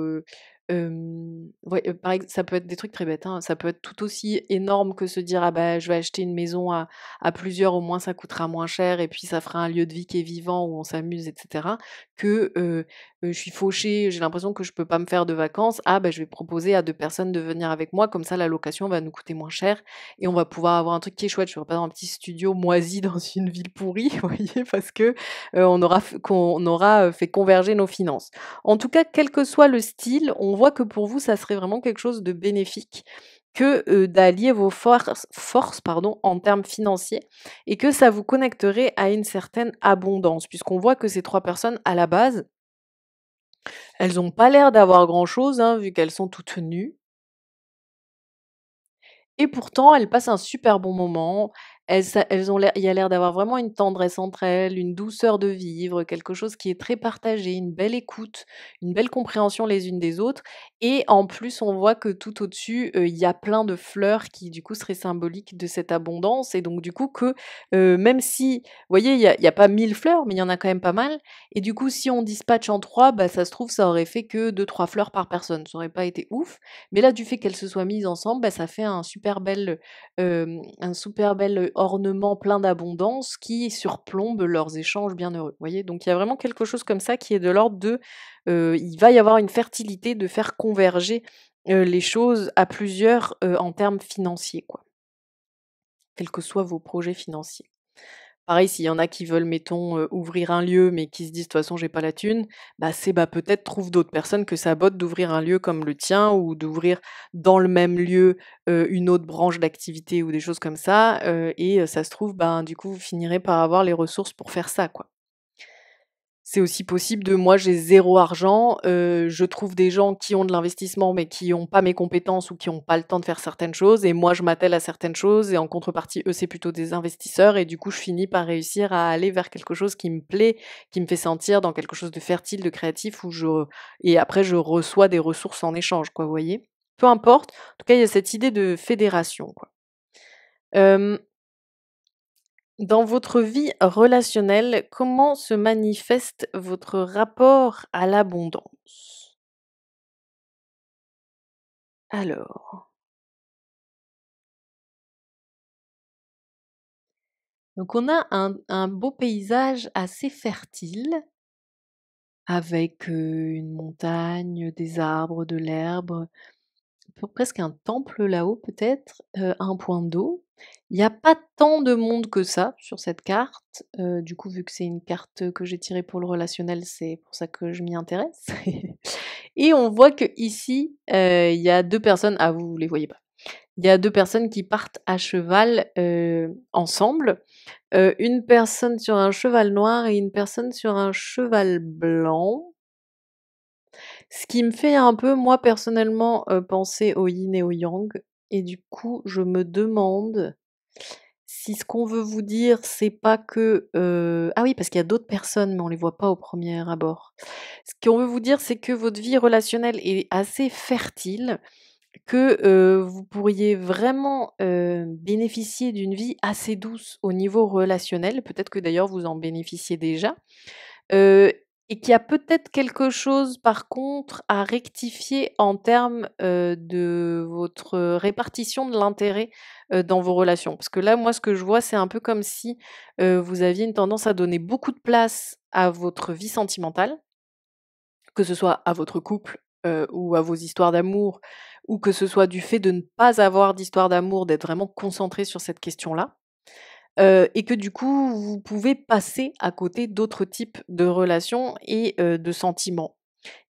ouais, par ex ça peut être des trucs très bêtes, hein. Ça peut être tout aussi énorme que se dire: «Ah bah, je vais acheter une maison à plusieurs, au moins ça coûtera moins cher et puis ça fera un lieu de vie qui est vivant où on s'amuse et cetera», que, je suis fauchée, j'ai l'impression que je peux pas me faire de vacances. Ah bah, je vais proposer à 2 personnes de venir avec moi, comme ça la location va nous coûter moins cher et on va pouvoir avoir un truc qui est chouette. Je ferai pas dans un petit studio moisi dans une ville pourrie, vous voyez? Parce que, qu'on aura, fait converger nos finances. En tout cas, quel que soit le style, on voit que pour vous, ça serait vraiment quelque chose de bénéfique que, d'allier vos forces, pardon, en termes financiers et que ça vous connecterait à une certaine abondance. Puisqu'on voit que ces 3 personnes, à la base, elles ont pas l'air d'avoir grand-chose, hein, vu qu'elles sont toutes nues. Et pourtant, elles passent un super bon moment. Elles ont l'air il y a l'air d'avoir vraiment une tendresse entre elles, une douceur de vivre, quelque chose qui est très partagé, une belle écoute, une belle compréhension les unes des autres et en plus, on voit que tout au-dessus, il y a plein de fleurs qui, du coup, seraient symboliques de cette abondance et donc du coup que, même si, vous voyez, il y a pas 1000 fleurs, mais il y en a quand même pas mal et du coup, si on dispatche en 3, bah, ça se trouve, ça aurait fait que 2-3 fleurs par personne. Ça aurait pas été ouf mais là, du fait qu'elles se soient mises ensemble, bah, ça fait un super bel ornement plein d'abondance qui surplombe leurs échanges bienheureux. Vous voyez? Donc il y a vraiment quelque chose comme ça qui est de l'ordre de, il va y avoir une fertilité de faire converger, les choses à plusieurs, en termes financiers, quoi, quels que soient vos projets financiers. Pareil, s'il y en a qui veulent, mettons, ouvrir un lieu, mais qui se disent: «De toute façon, j'ai pas la thune», bah, peut-être trouve d'autres personnes que ça botte d'ouvrir un lieu comme le tien ou d'ouvrir dans le même lieu, une autre branche d'activité ou des choses comme ça, et ça se trouve, ben, du coup, vous finirez par avoir les ressources pour faire ça, quoi. C'est aussi possible de moi j'ai zéro argent, je trouve des gens qui ont de l'investissement, mais qui ont pas mes compétences ou qui ont pas le temps de faire certaines choses et moi je m'attelle à certaines choses et en contrepartie, eux, c'est plutôt des investisseurs et du coup, je finis par réussir à aller vers quelque chose qui me plaît, qui me fait sentir dans quelque chose de fertile, de créatif où je et après je reçois des ressources en échange, quoi, vous voyez? Peu importe, en tout cas, il y a cette idée de fédération, quoi. Hem Dans votre vie relationnelle, comment se manifeste votre rapport à l'abondance? Alors, donc on a un beau paysage assez fertile avec, une montagne, des arbres, de l'herbe, presque un temple là-haut peut-être, un point d'eau. Il y a pas tant de monde que ça sur cette carte, du coup vu que c'est une carte que j'ai tirée pour le relationnel, c'est pour ça que je m'y intéresse. Et on voit qu'ici, il y a 2 personnes ah vous les voyez pas. Il y a 2 personnes qui partent à cheval, ensemble, une personne sur un cheval noir et une personne sur un cheval blanc. Ce qui me fait un peu, moi, personnellement, penser au yin et au yang et du coup, je me demande si ce qu'on veut vous dire, c'est pas que, ah oui, parce qu'il y a d'autres personnes, mais on les voit pas au premier abord. Ce qu'on veut vous dire, c'est que votre vie relationnelle est assez fertile, que, vous pourriez vraiment, bénéficier d'une vie assez douce au niveau relationnel. Peut-être que d'ailleurs vous en bénéficiez déjà. Heu et qu'il y a peut-être quelque chose par contre à rectifier en termes, de votre répartition de l'intérêt, dans vos relations. Parce que là, moi, ce que je vois, c'est un peu comme si, vous aviez une tendance à donner beaucoup de place à votre vie sentimentale, que ce soit à votre couple, ou à vos histoires d'amour, ou que ce soit du fait de ne pas avoir d'histoire d'amour, d'être vraiment concentré sur cette question-là. Et que du coup, vous pouvez passer à côté d'autres types de relations et de sentiments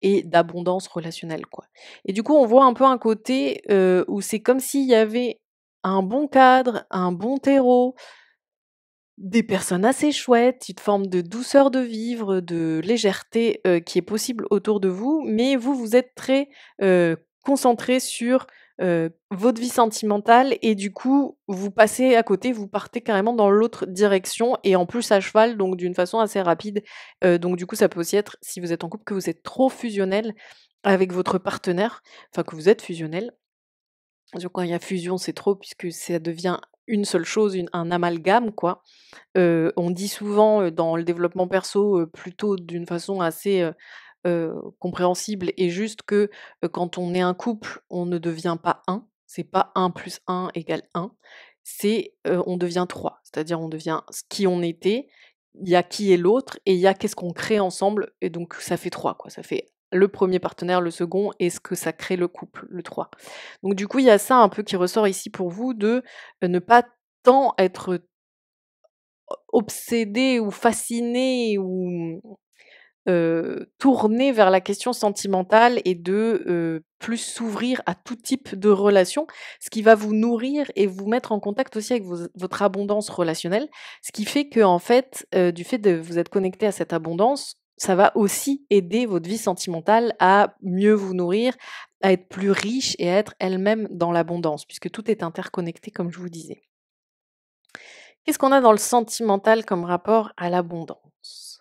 et d'abondance relationnelle, quoi. Et du coup, on voit un peu un côté, où c'est comme s'il y avait un bon cadre, un bon terreau, des personnes assez chouettes, une forme de douceur de vivre, de légèreté, qui est possible autour de vous, mais vous, vous êtes très, concentrés sur, votre vie sentimentale et du coup, vous passez à côté, vous partez carrément dans l'autre direction et en plus à cheval, donc d'une façon assez rapide. Donc du coup, ça peut aussi être, si vous êtes en couple, que vous êtes trop fusionnel avec votre partenaire, enfin que vous êtes fusionnel. Parce que quand il y a fusion, c'est trop puisque ça devient une seule chose, un amalgame, quoi. On dit souvent, dans le développement perso, plutôt d'une façon assez, compréhensible et juste que, quand on est un couple, on ne devient pas un. C'est pas un plus un égale un. C'est, on devient 3. C'est-à-dire on devient ce qui on était, il y a qui est l'autre et il y a qu'est-ce qu'on crée ensemble et donc ça fait 3 quoi. Ça fait le premier partenaire, le second et ce que ça crée le couple, le 3. Donc du coup, il y a ça un peu qui ressort ici pour vous de, ne pas tant être obsédé ou fasciné ou tourner vers la question sentimentale et de, plus s'ouvrir à tout type de relation, ce qui va vous nourrir et vous mettre en contact aussi avec votre abondance relationnelle. Ce qui fait qu'en fait, du fait de vous être connecté à cette abondance, ça va aussi aider votre vie sentimentale à mieux vous nourrir, à être plus riche et à être elle-même dans l'abondance, puisque tout est interconnecté comme je vous disais. Qu'est-ce qu'on a dans le sentimental comme rapport à l'abondance?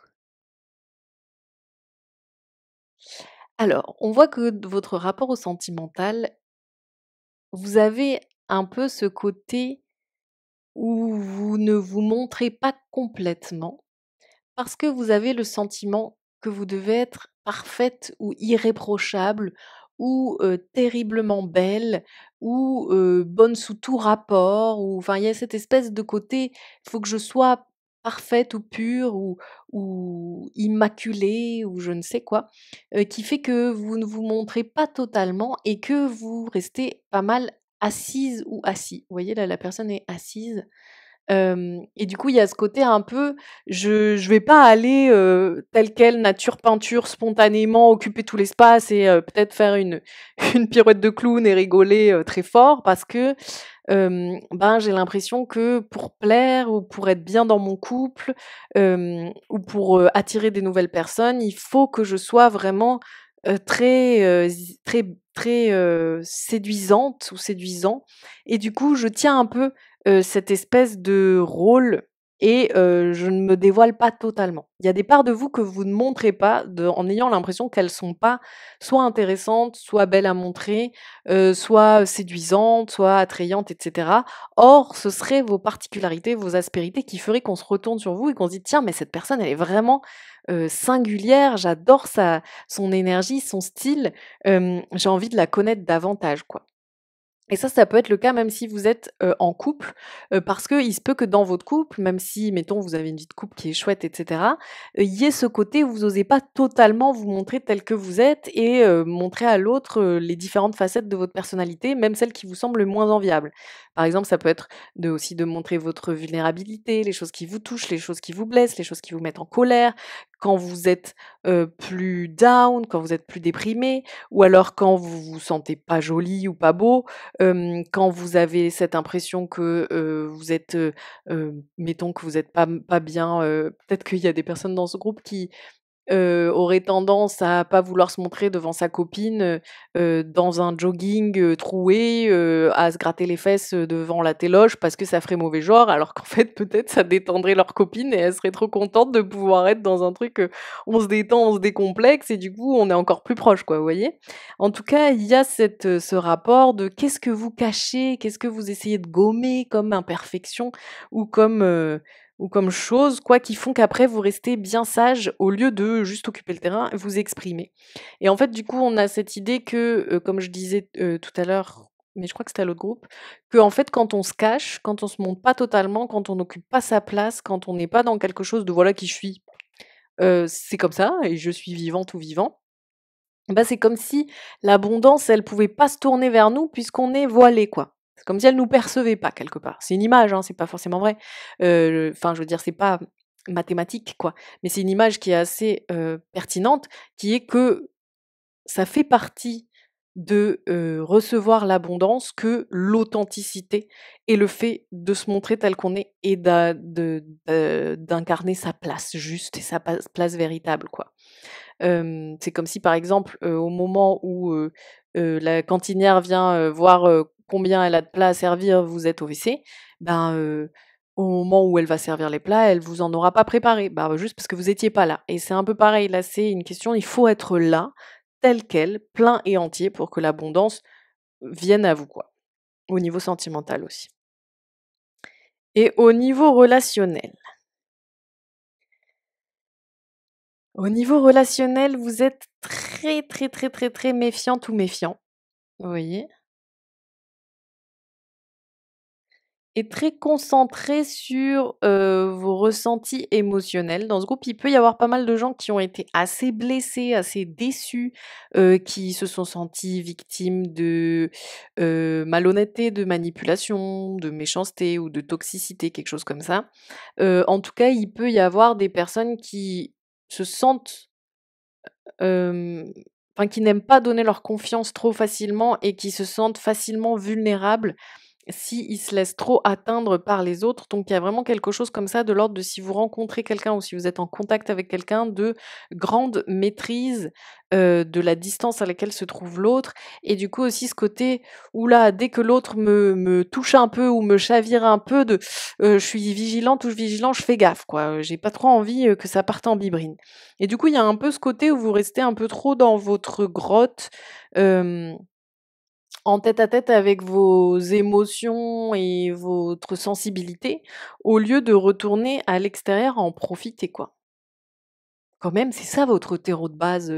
Alors, on voit que votre rapport au sentimental, vous avez un peu ce côté où vous ne vous montrez pas complètement parce que vous avez le sentiment que vous devez être parfaite ou irréprochable ou terriblement belle ou bonne sous tout rapport ou enfin il y a cette espèce de côté, il faut que je sois parfaite ou pure ou immaculée ou je ne sais quoi, qui fait que vous ne vous montrez pas totalement et que vous restez pas mal assise ou assis. Vous voyez là, la personne est assise. Et du coup, il y a ce côté un peu, je vais pas aller, tel quel, nature peinture, spontanément occuper tout l'espace et peut-être faire une une pirouette de clown et rigoler, très fort parce que, ben, j'ai l'impression que pour plaire ou pour être bien dans mon couple, ou pour, attirer des nouvelles personnes, il faut que je sois vraiment, très, très, séduisante ou séduisant et du coup, je tiens un peu cette espèce de rôle et je ne me dévoile pas totalement. Il y a des parts de vous que vous ne montrez pas en ayant l'impression qu'elles sont pas soit intéressantes, soit belles à montrer, soit séduisantes, soit attrayantes et cetera. Or, ce seraient vos particularités, vos aspérités qui feraient qu'on se retourne sur vous et qu'on se dit: «Tiens, mais cette personne, elle est vraiment, singulière, j'adore son énergie, son style, j'ai envie de la connaître davantage», quoi. Et ça peut être le cas même si vous êtes, en couple, parce qu'il se peut que dans votre couple, même si, mettons, vous avez une vie de couple qui est chouette et cetera, il y ait ce côté où vous osez pas totalement vous montrer tel que vous êtes et montrer à l'autre, les différentes facettes de votre personnalité, même celles qui vous semblent moins enviables. Par exemple, ça peut être aussi de montrer votre vulnérabilité, les choses qui vous touchent, les choses qui vous blessent, les choses qui vous mettent en colère, quand vous êtes, plus down, quand vous êtes plus déprimé ou alors quand vous vous sentez pas joli ou pas beau. Quand vous avez cette impression que, vous êtes, mettons que vous êtes pas bien, peut-être qu'il y a des personnes dans ce groupe qui, aurait tendance à pas vouloir se montrer devant sa copine, dans un jogging, troué, à se gratter les fesses, devant la téloge parce que ça ferait mauvais genre, alors qu'en fait, peut-être, ça détendrait leur copine et elle serait trop contente de pouvoir être dans un truc, on se détend, on se décomplexe et du coup, on est encore plus proches, quoi, vous voyez? En tout cas, il y a ce rapport de qu'est-ce que vous cachez? Qu'est-ce que vous essayez de gommer comme imperfection ou comme choses, quoi, qui font qu'après vous restez bien sage au lieu de juste occuper le terrain, vous exprimer. Et en fait, du coup, on a cette idée que, comme je disais, tout à l'heure, mais je crois que c'était à l'autre groupe, que en fait, quand on se cache, quand on se montre pas totalement, quand on n'occupe pas sa place, quand on n'est pas dans quelque chose de «voilà qui je suis, c'est comme ça et je suis vivante ou vivant», bah, c'est comme si l'abondance, elle pouvait pas se tourner vers nous puisqu'on est voilé, quoi. C'est comme si elle nous percevait pas quelque part. C'est une image, hein, c'est pas forcément vrai. Enfin, je veux dire, c'est pas mathématique, quoi. Mais c'est une image qui est assez, pertinente, qui est que ça fait partie de, recevoir l'abondance que l'authenticité et le fait de se montrer tel qu'on est et d'incarner sa place juste et sa place véritable, quoi. C'est comme si, par exemple, au moment où, la cantinière vient, voir, combien elle a de plats à servir, vous êtes au WC, ben, au moment où elle va servir les plats, elle vous en aura pas préparé. Bah, juste parce que vous étiez pas là et c'est un peu pareil, là, c'est une question, il faut être là, tel quel, plein et entier pour que l'abondance vienne à vous, quoi. Au niveau sentimental aussi. Et au niveau relationnel? Au niveau relationnel, vous êtes très, très, très, très, très méfiante ou méfiant. Vous voyez? Et très concentré sur, vos ressentis émotionnels. Dans ce groupe, il peut y avoir pas mal de gens qui ont été assez blessés, assez déçus, qui se sont sentis victimes de, malhonnêteté, de manipulation, de méchanceté ou de toxicité, quelque chose comme ça. En tout cas, il peut y avoir des personnes qui se sentent enfin qui n'aiment pas donner leur confiance trop facilement et qui se sentent facilement vulnérables s'ils se laissent trop atteindre par les autres. Donc il y a vraiment quelque chose comme ça de l'ordre de si vous rencontrez quelqu'un ou si vous êtes en contact avec quelqu'un, de grande maîtrise, de la distance à laquelle se trouve l'autre et du coup aussi ce côté où là, dès que l'autre me touche un peu ou me chavire un peu de, je suis vigilante ou vigilant, je fais gaffe quoi, j'ai pas trop envie, que ça parte en bibrine et du coup, il y a un peu ce côté où vous restez un peu trop dans votre grotte, hem en tête-à-tête avec vos émotions et votre sensibilité, au lieu de retourner à l'extérieur en profiter, quoi. Quand même, c'est ça votre terreau de base,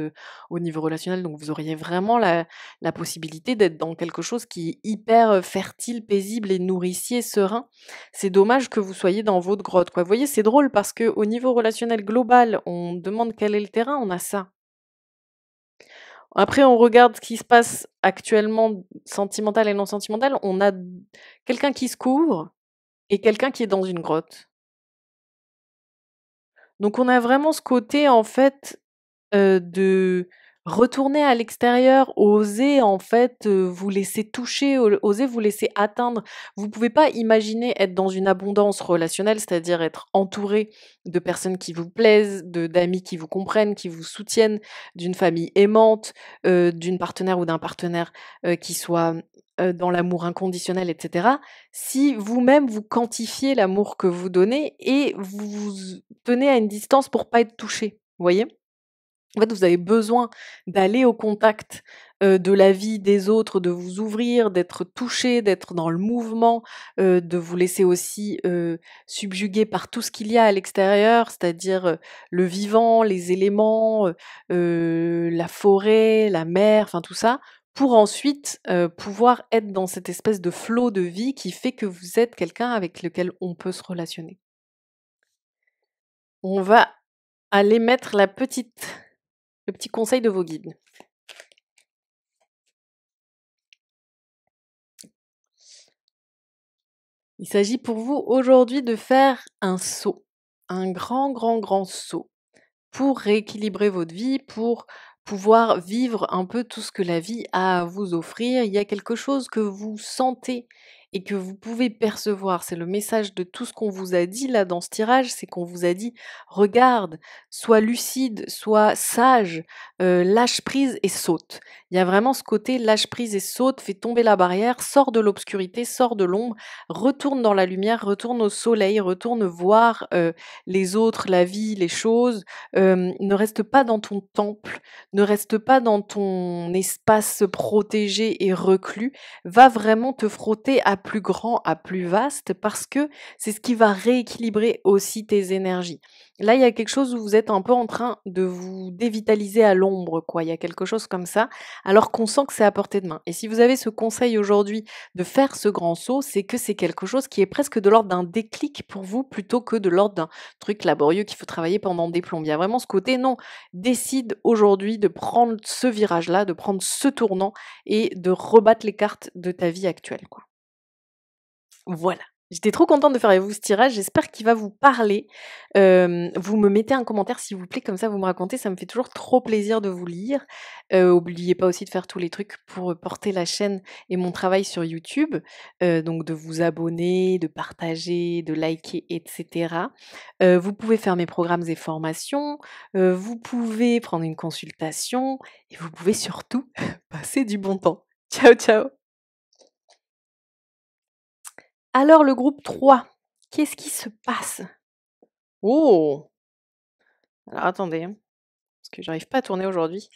au niveau relationnel, donc vous auriez vraiment la possibilité d'être dans quelque chose qui est hyper, fertile, paisible et nourricier, serein. C'est dommage que vous soyez dans votre grotte, quoi. Vous voyez, c'est drôle parce que au niveau relationnel global, on demande quel est le terrain, on a ça. Après, on regarde ce qui se passe actuellement, sentimental et non sentimental, on a quelqu'un qui se couvre et quelqu'un qui est dans une grotte. Donc on a vraiment ce côté en fait, de retourner à l'extérieur, oser en fait, vous laisser toucher, oser vous laisser atteindre. Vous pouvez pas imaginer être dans une abondance relationnelle, c'est-à-dire être entouré de personnes qui vous plaisent, d'amis qui vous comprennent, qui vous soutiennent, d'une famille aimante, d'une partenaire ou d'un partenaire, qui soit, dans l'amour inconditionnel et cetera. Si vous-même vous quantifiez l'amour que vous donnez et vous vous tenez à une distance pour pas être touché, vous voyez? En fait, vous avez besoin d'aller au contact, de la vie des autres, de vous ouvrir, d'être touché, d'être dans le mouvement, de vous laisser aussi, subjuguer par tout ce qu'il y a à l'extérieur, c'est-à-dire, le vivant, les éléments, la forêt, la mer, enfin tout ça, pour ensuite, pouvoir être dans cette espèce de flot de vie qui fait que vous êtes quelqu'un avec lequel on peut se relationner. On va aller mettre le petit conseil de vos guides. Il s'agit pour vous aujourd'hui de faire un saut, un grand, grand, grand saut pour rééquilibrer votre vie, pour pouvoir vivre un peu tout ce que la vie a à vous offrir. Il y a quelque chose que vous sentez et que vous pouvez percevoir. C'est le message de tout ce qu'on vous a dit là dans ce tirage, c'est qu'on vous a dit regarde, sois lucide, sois sage, lâche prise et saute. Il y a vraiment ce côté lâche prise et saute, fais tomber la barrière, sors de l'obscurité, sors de l'ombre, retourne dans la lumière, retourne au soleil, retourne voir les autres, la vie, les choses. Ne reste pas dans ton temple, ne reste pas dans ton espace protégé et reclus. Va vraiment te frotter à plus grand, à plus vaste, parce que c'est ce qui va rééquilibrer aussi tes énergies. Là, il y a quelque chose où vous êtes un peu en train de vous dévitaliser à l'ombre, quoi. Il y a quelque chose comme ça, alors qu'on sent que c'est à portée de main. Et si vous avez ce conseil aujourd'hui de faire ce grand saut, c'est que c'est quelque chose qui est presque de l'ordre d'un déclic pour vous, plutôt que de l'ordre d'un truc laborieux qu'il faut travailler pendant des plombes. Il y a vraiment ce côté, non, décide aujourd'hui de prendre ce virage-là, de prendre ce tournant et de rebattre les cartes de ta vie actuelle, quoi. Voilà. J'étais trop contente de faire avec vous ce tirage, j'espère qu'il va vous parler. Vous me mettez un commentaire s'il vous plaît, comme ça vous me racontez, ça me fait toujours trop plaisir de vous lire. Oubliez pas aussi de faire tous les trucs pour, porter la chaîne et mon travail sur YouTube, donc de vous abonner, de partager, de liker et cetera. Vous pouvez faire mes programmes et formations, vous pouvez prendre une consultation et vous pouvez surtout passer du bon temps. Ciao, ciao! Alors le groupe 3, qu'est-ce qui se passe? Oh! Alors attendez, hein, parce que j'arrive pas à tourner aujourd'hui.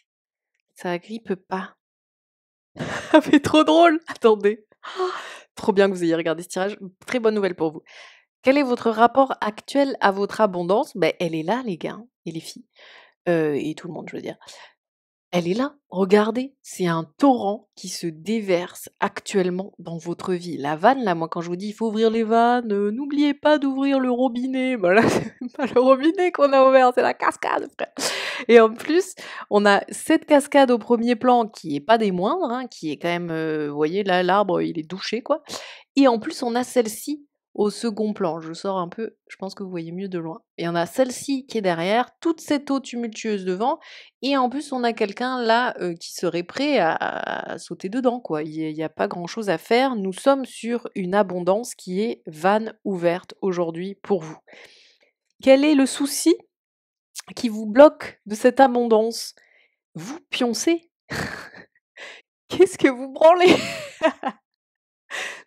Ça agrippe pas. Ah mais trop drôle! Attendez. Trop bien que vous ayez regardé ce tirage. Très bonne nouvelle pour vous. Quel est votre rapport actuel à votre abondance? Ben elle est là les gars et les filles, et tout le monde je veux dire. Elle est là, regardez, c'est un torrent qui se déverse actuellement dans votre vie. La vanne, là, moi, quand je vous dis il faut ouvrir les vannes, n'oubliez pas d'ouvrir le robinet. Bah là, c'est pas le robinet qu'on a ouvert, c'est la cascade, frère. Et en plus, on a cette cascade au premier plan qui est pas des moindres, hein, qui est quand même, vous voyez, là, l'arbre, il est douché, quoi. Et en plus, on a celle-ci au second plan. Je sors un peu, je pense que vous voyez mieux de loin. Et il y en a celle-ci qui est derrière, toute cette eau tumultueuse devant, et en plus on a quelqu'un là qui serait prêt à sauter dedans, quoi. Il y a pas grand-chose à faire. Nous sommes sur une abondance qui est vanne ouverte aujourd'hui pour vous. Quel est le souci qui vous bloque de cette abondance? Vous pioncez? Qu'est-ce que vous branlez?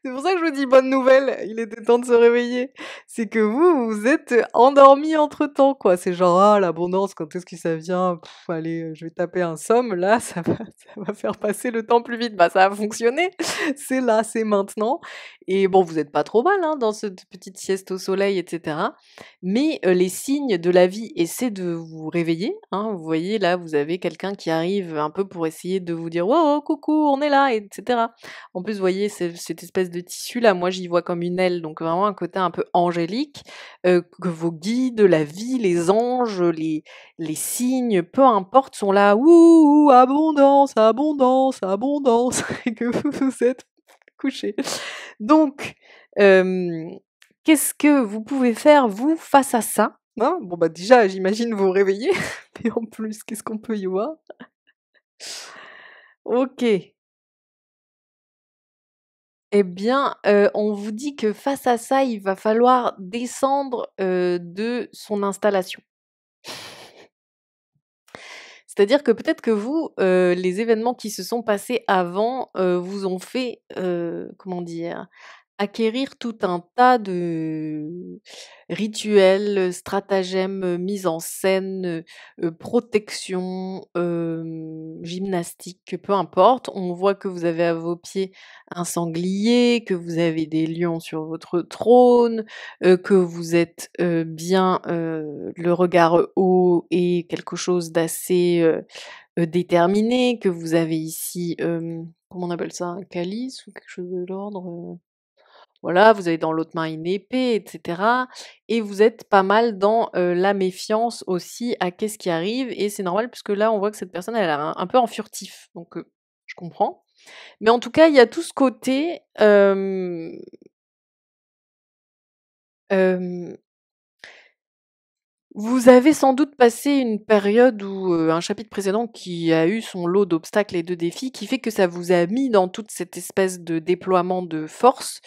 C'est pour ça que je vous dis bonne nouvelle, il était temps de se réveiller. C'est que vous, vous êtes endormis entre-temps, quoi. C'est genre, ah, l'abondance, quand est-ce que ça vient? Allez, je vais taper un somme, là, ça va faire passer le temps plus vite. Bah, ça a fonctionné. C'est là, c'est maintenant. Et bon, vous êtes pas trop mal, hein, dans cette petite sieste au soleil, etc. Mais les signes de la vie essaient de vous réveiller, hein. Vous voyez, là, vous avez quelqu'un qui arrive un peu pour essayer de vous dire, oh, oh, coucou, on est là, etc. En plus, vous voyez, cette espèce de tissu là, moi j'y vois comme une aile, donc vraiment un côté un peu angélique, que vos guides, la vie, les anges, les signes, peu importe, sont là, ouh, abondance, abondance, abondance, et que vous vous êtes couchés. Donc, qu'est-ce que vous pouvez faire, vous, face à ça? Hein? Bon, bah déjà, j'imagine vous réveiller, mais en plus, qu'est-ce qu'on peut y voir? Ok. Eh bien, on vous dit que face à ça, il va falloir descendre, de son installation. C'est-à-dire que peut-être que vous, les événements qui se sont passés avant, vous ont fait, comment dire? Acquérir tout un tas de rituels, stratagèmes, mise en scène, protection, gymnastique, peu importe. On voit que vous avez à vos pieds un sanglier, que vous avez des lions sur votre trône, que vous êtes, bien, le regard haut et quelque chose d'assez, déterminé, que vous avez ici, comment on appelle ça? Un calice ou quelque chose de l'ordre? Voilà, vous avez dans l'autre main une épée, et cetera, et vous êtes pas mal dans, la méfiance aussi à qu'est-ce qui arrive, et c'est normal puisque là, on voit que cette personne, elle a un peu en furtif, donc je comprends. Mais en tout cas, il y a tout ce côté, hem vous avez sans doute passé une période où, un chapitre précédent qui a eu son lot d'obstacles et de défis, qui fait que ça vous a mis dans toute cette espèce de déploiement de force,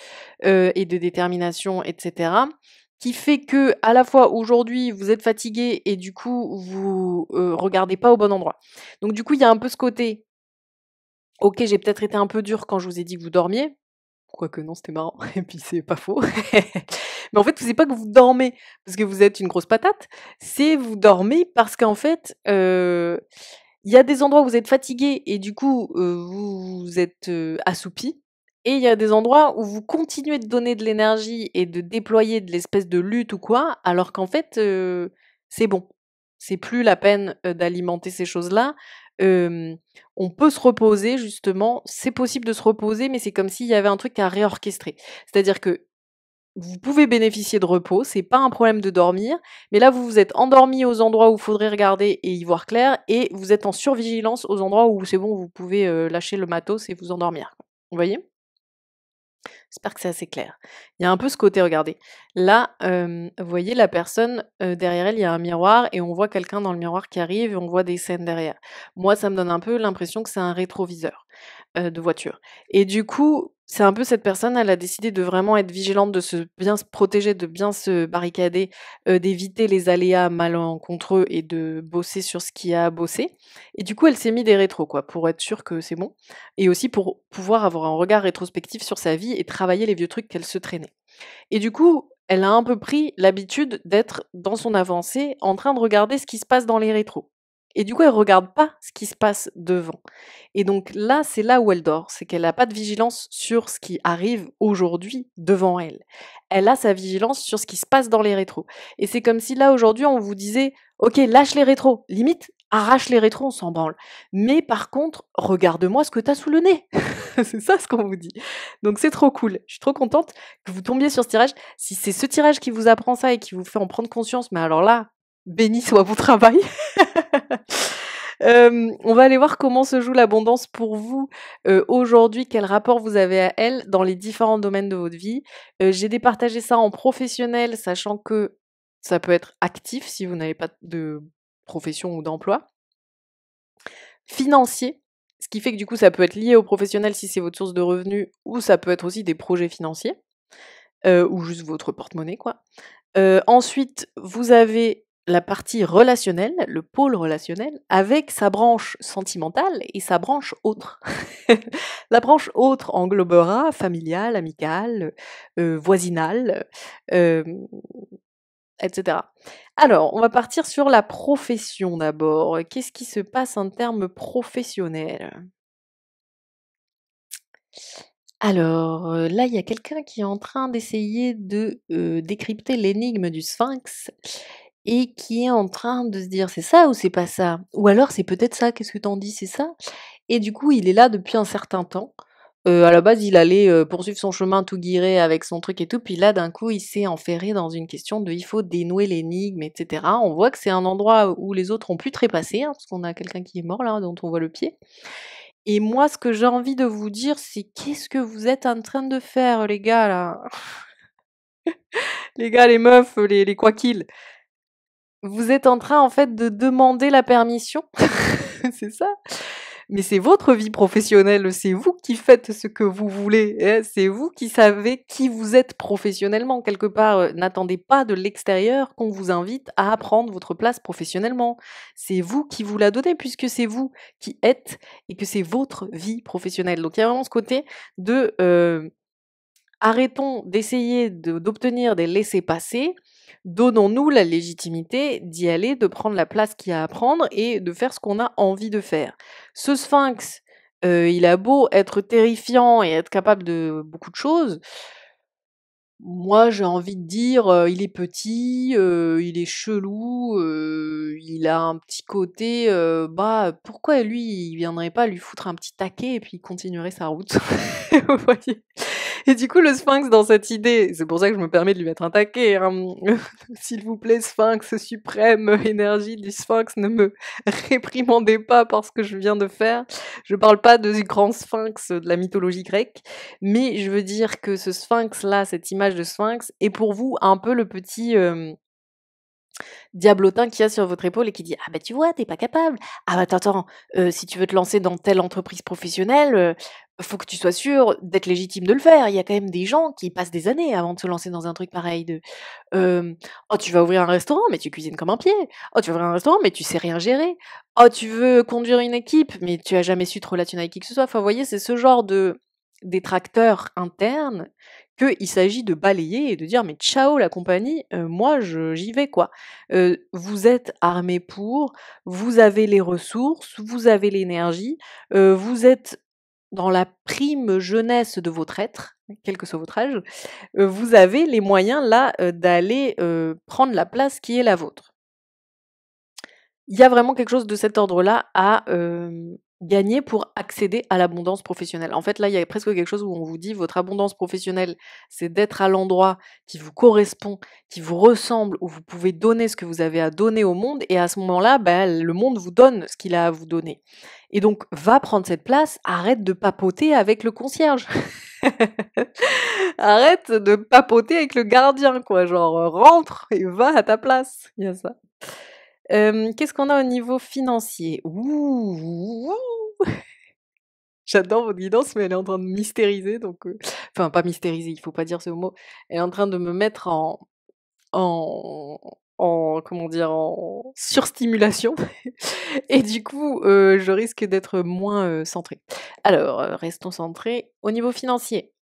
et de détermination, et cetera, qui fait que à la fois aujourd'hui vous êtes fatigué et du coup vous, regardez pas au bon endroit. Donc du coup, il y a un peu ce côté: «OK, j'ai peut-être été un peu dur quand je vous ai dit que vous dormiez». Quoique non, c'était marrant et puis c'est pas faux. Mais en fait, c'est pas que vous dormez parce que vous êtes une grosse patate, c'est vous dormez parce qu'en fait, il y a des endroits où vous êtes fatigué et du coup, vous êtes, assoupi, et il y a des endroits où vous continuez de donner de l'énergie et de déployer de l'espèce de lutte ou quoi, alors qu'en fait, c'est bon. C'est plus la peine, d'alimenter ces choses-là. Hem, on peut se reposer justement, c'est possible de se reposer, mais c'est comme s'il y avait un truc à réorchestrer. C'est-à-dire que vous pouvez bénéficier de repos, c'est pas un problème de dormir, mais là vous vous êtes endormi aux endroits où il faudrait regarder et y voir clair, et vous êtes en survigilance aux endroits où c'est bon, vous pouvez, lâcher le matos et vous endormir. Vous voyez? J'espère que c'est assez clair. Il y a un peu ce côté, regardez. Là, vous voyez la personne, derrière elle, il y a un miroir et on voit quelqu'un dans le miroir qui arrive et on voit des scènes derrière. Moi, ça me donne un peu l'impression que c'est un rétroviseur, de voiture, et du coup, c'est un peu cette personne, elle a décidé de vraiment être vigilante, de bien se protéger, de bien se barricader, d'éviter les aléas malencontreux et de bosser sur ce qu'il y a à bosser, et du coup, elle s'est mis des rétros, quoi, pour être sûre que c'est bon, et aussi pour pouvoir avoir un regard rétrospectif sur sa vie et travailler les vieux trucs qu'elle se traînait. Et du coup, elle a un peu pris l'habitude d'être dans son avancée, en train de regarder ce qui se passe dans les rétros. Et du coup, elle regarde pas ce qui se passe devant. Et donc là, c'est là où elle dort, c'est qu'elle a pas de vigilance sur ce qui arrive aujourd'hui devant elle. Elle a sa vigilance sur ce qui se passe dans les rétros. Et c'est comme si là, aujourd'hui, on vous disait: «OK, lâche les rétros, limite, arrache les rétros, on s'en branle. Mais par contre, regarde-moi ce que tu as sous le nez». C'est ça ce qu'on vous dit. Donc c'est trop cool. Je suis trop contente que vous tombiez sur ce tirage. Si c'est ce tirage qui vous apprend ça et qui vous fait en prendre conscience, mais alors là, béni soit votre travail. On va aller voir comment se joue l'abondance pour vous, aujourd'hui, quel rapport vous avez à elle dans les différents domaines de votre vie. J'ai départagé ça en professionnel, sachant que ça peut être actif si vous n'avez pas de profession ou d'emploi. Financier, ce qui fait que du coup ça peut être lié au professionnel si c'est votre source de revenus ou ça peut être aussi des projets financiers, ou juste votre porte-monnaie quoi. Ensuite, vous avez la partie relationnelle, le pôle relationnel, avec sa branche sentimentale et sa branche autre. La branche autre englobera familial, amical, voisinal, hem, et cetera. Alors, on va partir sur la profession d'abord. Qu'est-ce qui se passe en termes professionnels? Alors, là, il y a quelqu'un qui est en train d'essayer de, décrypter l'énigme du sphinx et qui est en train de se dire: «C'est ça ou c'est pas ça? Ou alors c'est peut-être ça, qu'est-ce que tu en dis, c'est ça?» Et du coup, il est là depuis un certain temps. À la base, il allait, poursuivre son chemin tout guiré avec son truc et tout, puis là, d'un coup, il s'est enferré dans une question de il faut dénouer l'énigme et cetera. On voit que c'est un endroit où les autres ont pu trépasser, hein, parce qu'on a quelqu'un qui est mort là, dont on voit le pied. Et moi, ce que j'ai envie de vous dire, c'est qu'est-ce que vous êtes en train de faire, les gars, là? Les gars, les meufs, les quoi qu'il. Vous êtes en train, en fait, de demander la permission. C'est ça. Mais c'est votre vie professionnelle, c'est vous qui faites ce que vous voulez, hein, c'est vous qui savez qui vous êtes professionnellement. Quelque part, n'attendez pas de l'extérieur qu'on vous invite à prendre votre place professionnellement. C'est vous qui vous la donnez puisque c'est vous qui êtes et que c'est votre vie professionnelle. Donc il y a vraiment ce côté de, arrêtons d'essayer d'obtenir des laissez-passer, donnons-nous la légitimité d'y aller, de prendre la place qu'il y a à prendre et de faire ce qu'on a envie de faire. Ce sphinx, il a beau être terrifiant et être capable de beaucoup de choses, moi j'ai envie de dire, il est petit, il est chelou, il a un petit côté, bah, pourquoi lui, il viendrait pas lui foutre un petit taquet et puis il continuerait sa route? Vous voyez? Et du coup, le sphinx dans cette idée, c'est pour ça que je me permets de lui mettre un taquet, hein, s'il vous plaît, sphinx suprême, énergie du sphinx, ne me réprimandez pas par ce que je viens de faire. Je parle pas de ce grand sphinx de la mythologie grecque, mais je veux dire que ce sphinx-là, cette image de sphinx, est pour vous un peu le petit, diablotin qu'il y a sur votre épaule et qui dit: «Ah bah, tu vois, tu pas capable. Ah bah, attends, si tu veux te lancer dans telle entreprise professionnelle, faut que tu sois sûr d'être légitime de le faire. Il y a quand même des gens qui passent des années avant de se lancer dans un truc pareil de, oh, tu vas ouvrir un restaurant, mais tu cuisines comme un pied. Oh, tu vas ouvrir un restaurant, mais tu sais rien gérer. Oh, tu veux conduire une équipe, mais tu as jamais su te relationner avec qui que ce soit». Enfin, vous voyez, c'est ce genre de détracteurs internes qu'il s'agit de balayer et de dire: «Mais ciao la compagnie, moi je j'y vais quoi». Vous êtes armés pour, vous avez les ressources, vous avez l'énergie, vous êtes dans la prime jeunesse de votre être, quel que soit votre âge, vous avez les moyens là, d'aller, prendre la place qui est la vôtre. Il y a vraiment quelque chose de cet ordre-là à, gagner pour accéder à l'abondance professionnelle. En fait, là, il y a presque quelque chose où on vous dit: «Votre abondance professionnelle, c'est d'être à l'endroit qui vous correspond, qui vous ressemble, où vous pouvez donner ce que vous avez à donner au monde et à ce moment-là, bah, le monde vous donne ce qu'il a à vous donner et donc va prendre cette place, arrête de papoter avec le concierge». Arrête de papoter avec le gardien quoi, genre, rentre et va à ta place. Il y a ça. Qu'est-ce qu'on a au niveau financier? Ouh! J'adore votre guidance, mais elle est en train de mystériser donc enfin pas mystériser, il faut pas dire ce mot. Elle est en train de me mettre en comment dire? En surstimulation et du coup, je risque d'être moins, centrée. Alors, restons centrés. Au niveau financier,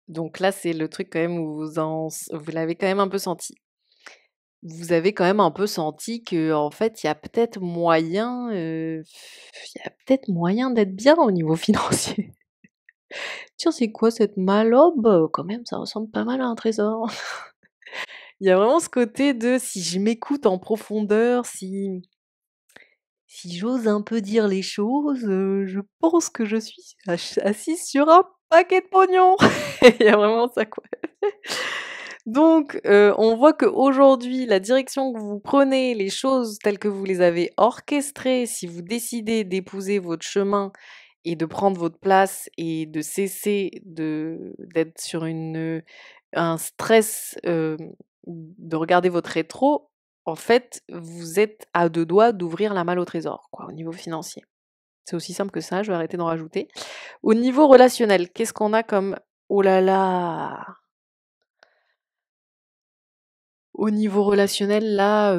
donc là, c'est le truc quand même où vous l'avez quand même un peu senti. Vous avez quand même un peu senti que en fait, il y a peut-être moyen, il y a peut-être moyen d'être bien au niveau financier. Tiens, c'est quoi cette malobe? Quand même, ça ressemble pas mal à un trésor. Il y a vraiment ce côté de si je m'écoute en profondeur, si j'ose un peu dire les choses, je pense que je suis assise sur un paquet de pognon. Il y a vraiment ça, quoi. Donc, on voit qu'aujourd'hui, la direction que vous prenez, les choses telles que vous les avez orchestrées, si vous décidez d'épouser votre chemin et de prendre votre place et de cesser d'être sur un stress, de regarder votre rétro, en fait, vous êtes à 2 doigts d'ouvrir la malle au trésor, quoi, au niveau financier. C'est aussi simple que ça, je vais arrêter d'en rajouter. Au niveau relationnel, qu'est-ce qu'on a comme oh là là! Au niveau relationnel, là,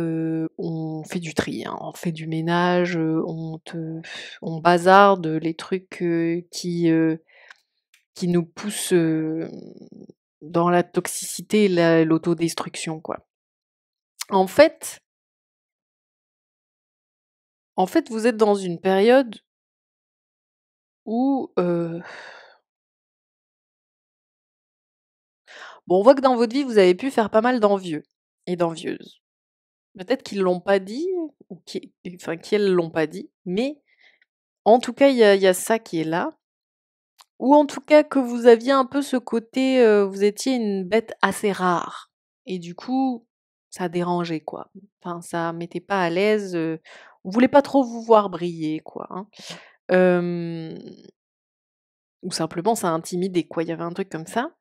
on fait du tri, hein, on fait du ménage, on bazarde les trucs, qui nous poussent, dans la toxicité et l'autodestruction, quoi. En fait vous êtes dans une période où, bon, on voit que dans votre vie, vous avez pu faire pas mal d'envieux et d'envieuses. Peut-être qu'ils l'ont pas dit ou qu'elles l'ont pas dit, mais en tout cas, il y a ça qui est là. Ou en tout cas que vous aviez un peu ce côté, vous étiez une bête assez rare et du coup, ça dérangeait quoi. Enfin, ça mettait pas à l'aise, on voulait pas trop vous voir briller quoi, hein. Hem, ou simplement ça intimidait quoi, il y avait un truc comme ça.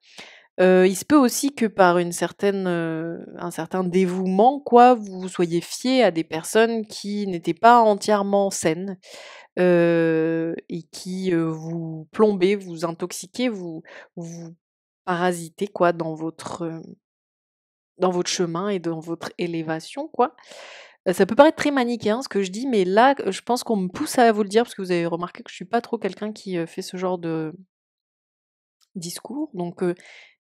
Il se peut aussi que par un certain dévouement quoi, vous soyez fiés à des personnes qui n'étaient pas entièrement saines. Et qui, vous plombaient, vous intoxiquaient, vous parasitaient quoi dans votre chemin et dans votre élévation quoi. Ça peut paraître très manichéen ce que je dis, mais là, je pense qu'on me pousse à vous le dire parce que vous avez remarqué que je suis pas trop quelqu'un qui, fait ce genre de discours. Donc,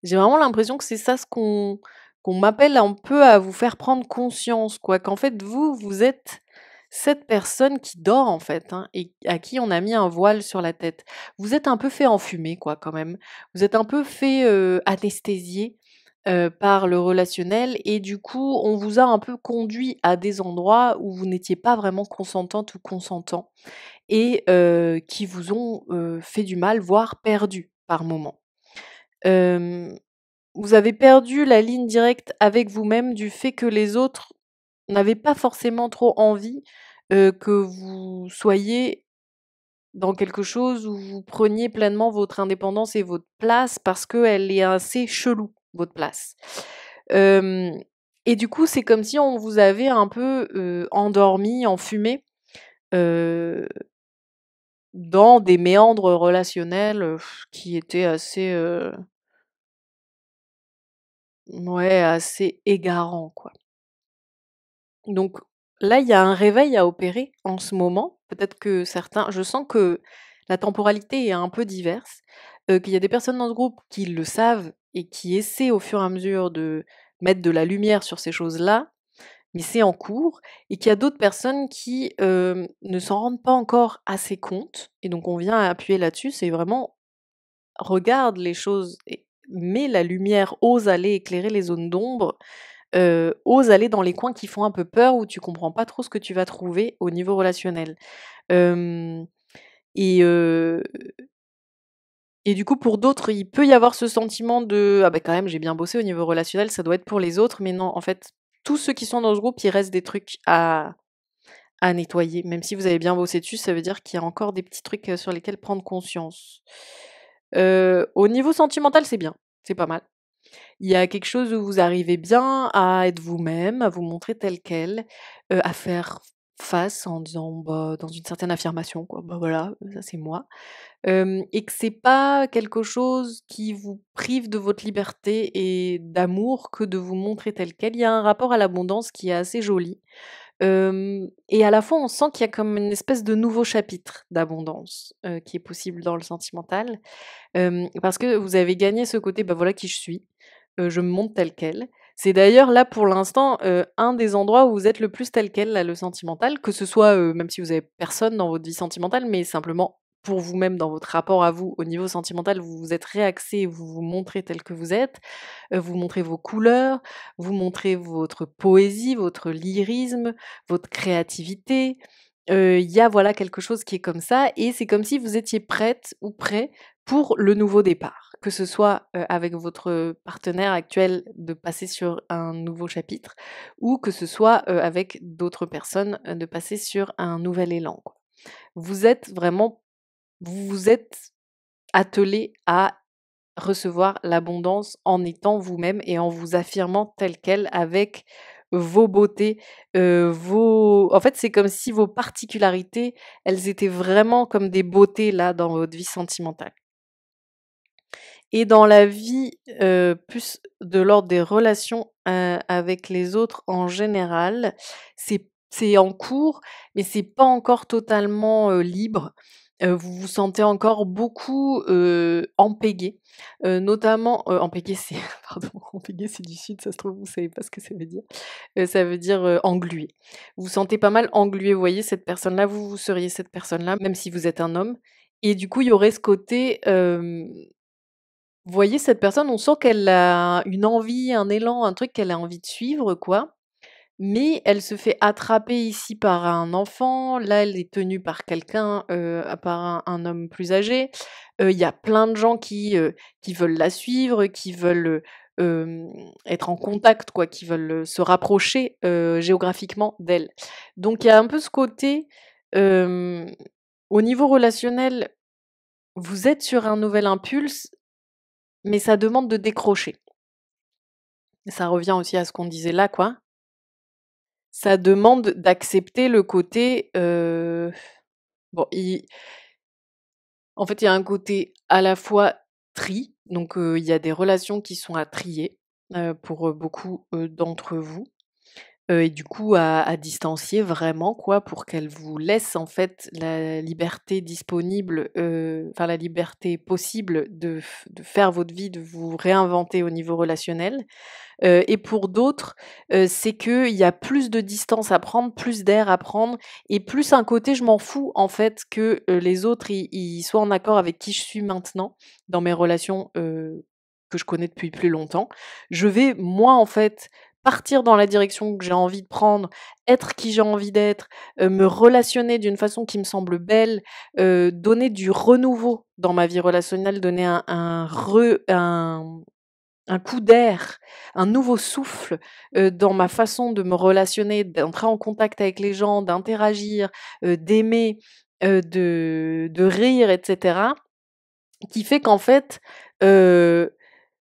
j'ai vraiment l'impression que c'est ça ce qu'on m'appelle un peu à vous faire prendre conscience, quoi. Qu'en fait, vous êtes cette personne qui dort, en fait, hein, et à qui on a mis un voile sur la tête. Vous êtes un peu fait enfumer, quoi, quand même. Vous êtes un peu fait, anesthésier, par le relationnel et du coup, on vous a un peu conduit à des endroits où vous n'étiez pas vraiment consentante ou consentant et qui vous ont, fait du mal, voire perdu par moments. Hem, vous avez perdu la ligne directe avec vous-même du fait que les autres n'avaient pas forcément trop envie, que vous soyez dans quelque chose où vous preniez pleinement votre indépendance et votre place parce qu'elle est assez chelou, votre place. Hem et du coup, c'est comme si on vous avait un peu, endormi, enfumé, heu, dans des méandres relationnels, qui étaient assez, ouais, assez égarants, quoi. Donc là, il y a un réveil à opérer en ce moment. Peut-être que certains je sens que la temporalité est un peu diverse, qu'il y a des personnes dans ce groupe qui le savent et qui essaient au fur et à mesure de mettre de la lumière sur ces choses-là, mais c'est en cours et qu'il y a d'autres personnes qui, ne s'en rendent pas encore assez compte et donc on vient appuyer là-dessus, c'est vraiment regarde les choses et mets la lumière, ose aller éclairer les zones d'ombre, ose aller dans les coins qui font un peu peur, où tu comprends pas trop ce que tu vas trouver au niveau relationnel. Hem et heu et du coup, pour d'autres, il peut y avoir ce sentiment de: «Ah bah, quand même, j'ai bien bossé au niveau relationnel, ça doit être pour les autres», mais non, en fait, tous ceux qui sont dans ce groupe, il reste des trucs à nettoyer. Même si vous avez bien bossé dessus, ça veut dire qu'il y a encore des petits trucs, sur lesquels prendre conscience. Au niveau sentimental, c'est bien, c'est pas mal. Il y a quelque chose où vous arrivez bien à être vous-même, à vous montrer tel quel, à faire face en disant, bah, dans une certaine affirmation quoi: «Bah, voilà, ça c'est moi». Et que c'est pas quelque chose qui vous prive de votre liberté et d'amour que de vous montrer tel quel. Il y a un rapport à l'abondance qui est assez joli, et à la fois on sent qu'il y a comme une espèce de nouveau chapitre d'abondance, qui est possible dans le sentimental. Parce que vous avez gagné ce côté, bah, voilà qui je suis, je me montre tel quel. C'est d'ailleurs là pour l'instant, un des endroits où vous êtes le plus tel quel là, le sentimental, que ce soit, même si vous avez personne dans votre vie sentimentale, mais simplement pour vous-même dans votre rapport à vous au niveau sentimental, vous vous êtes réaxé, vous vous montrez tel que vous êtes, vous montrez vos couleurs, vous montrez votre poésie, votre lyrisme, votre créativité. Il y a voilà quelque chose qui est comme ça et c'est comme si vous étiez prête ou prêt pour le nouveau départ. Que ce soit avec votre partenaire actuel de passer sur un nouveau chapitre ou que ce soit avec d'autres personnes de passer sur un nouvel élan, quoi. Vous êtes vraiment, vous vous êtes attelé à recevoir l'abondance en étant vous-même et en vous affirmant tel quel avec vos beautés, vos en fait, c'est comme si vos particularités, elles étaient vraiment comme des beautés là dans votre vie sentimentale. Et dans la vie, plus de l'ordre des relations, avec les autres en général, c'est en cours, mais c'est pas encore totalement, libre. Vous vous sentez encore beaucoup, empêgué, notamment, empégué c'est pardon, empégué c'est du sud, ça se trouve vous savez pas ce que ça veut dire. Ça veut dire, englué. Vous vous sentez pas mal englué, vous voyez cette personne-là, vous seriez cette personne-là, même si vous êtes un homme et du coup, il y aurait ce côté, vous voyez cette personne, on sent qu'elle a une envie, un élan, un truc qu'elle a envie de suivre, quoi. Mais elle se fait attraper ici par un enfant. Là, elle est tenue par quelqu'un, par un homme plus âgé. Il y a plein de gens qui veulent la suivre, qui veulent, être en contact, quoi, qui veulent, se rapprocher, géographiquement d'elle. Donc il y a un peu ce côté, hem, au niveau relationnel, vous êtes sur un nouvel impulse, mais ça demande de décrocher. Ça revient aussi à ce qu'on disait là, quoi. Ça demande d'accepter le côté, bon, en fait, il y a un côté à la fois tri, donc il y a des relations qui sont à trier, pour, beaucoup, d'entre vous. Et du coup à distancier vraiment quoi, pour qu'elle vous laisse en fait la liberté disponible, enfin la liberté possible de faire votre vie, de vous réinventer au niveau relationnel. Et pour d'autres, c'est qu'il y a plus de distance à prendre, plus d'air à prendre et plus un côté je m'en fous en fait que, les autres ils soient en accord avec qui je suis maintenant dans mes relations, que je connais depuis plus longtemps. Je vais moi en fait partir dans la direction que j'ai envie de prendre, être qui j'ai envie d'être, me relationner d'une façon qui me semble belle, donner du renouveau dans ma vie relationnelle, donner un coup d'air, un nouveau souffle, dans ma façon de me relationner, d'entrer en contact avec les gens, d'interagir, d'aimer, de rire et cetera, qui fait qu'en fait, heu,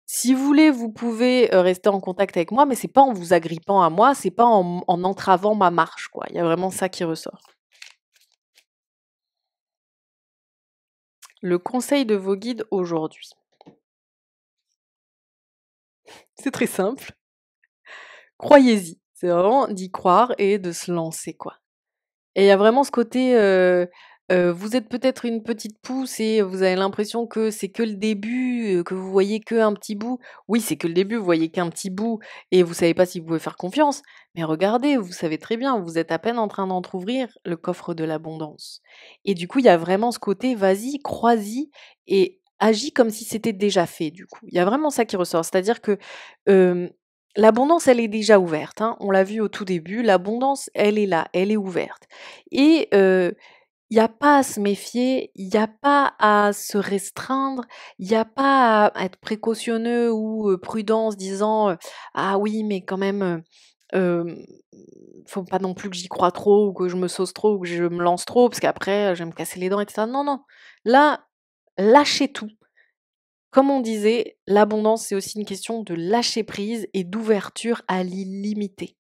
si vous voulez, vous pouvez, rester en contact avec moi, mais c'est pas en vous agrippant à moi, c'est pas en entravant ma marche, quoi. Il y a vraiment ça qui ressort. Le conseil de vos guides aujourd'hui, c'est très simple, croyez-y. C'est vraiment d'y croire et de se lancer, quoi. Et il y a vraiment ce côté, vous êtes peut-être une petite pousse et vous avez l'impression que c'est que le début, que vous voyez qu'un petit bout. Oui, c'est que le début, vous voyez qu'un petit bout et vous savez pas si vous pouvez faire confiance. Mais regardez, vous savez très bien, vous êtes à peine en train d'entrouvrir le coffre de l'abondance. Et du coup, il y a vraiment ce côté, vas-y, crois-y et agis comme si c'était déjà fait, du coup. Il y a vraiment ça qui ressort. C'est-à-dire que, hem, l'abondance, elle est déjà ouverte, hein. On l'a vu au tout début, l'abondance, elle est là, elle est ouverte. Et il y a pas à se méfier, il y a pas à se restreindre, il y a pas à être précautionneux ou prudent en se disant, «Ah oui, mais quand même, faut pas non plus que j'y croie trop ou que je me sauce trop ou que je me lance trop parce qu'après, je vais me casser les dents» et cetera. Non, non, là, lâchez tout. Comme on disait, l'abondance, c'est aussi une question de lâcher prise et d'ouverture à l'illimité.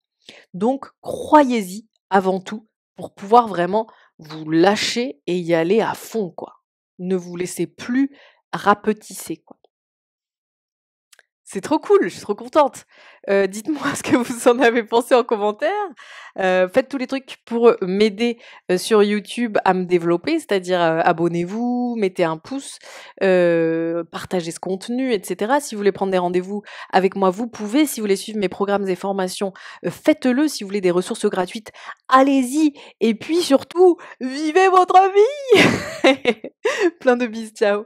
Donc, croyez-y avant tout pour pouvoir vraiment vous lâcher et y aller à fond, quoi. Ne vous laissez plus rapetisser, quoi. C'est trop cool, je suis trop contente. Dites-moi ce que vous en avez pensé en commentaire. Faites tous les trucs pour, m'aider, sur YouTube à me développer, c'est-à-dire, abonnez-vous, mettez un pouce, partagez ce contenu et cetera. Si vous voulez prendre des rendez-vous avec moi, vous pouvez. Si vous voulez suivre mes programmes et formations, faites-le. Si vous voulez des ressources gratuites, allez-y et puis surtout, vivez votre vie! Plein de bises, ciao.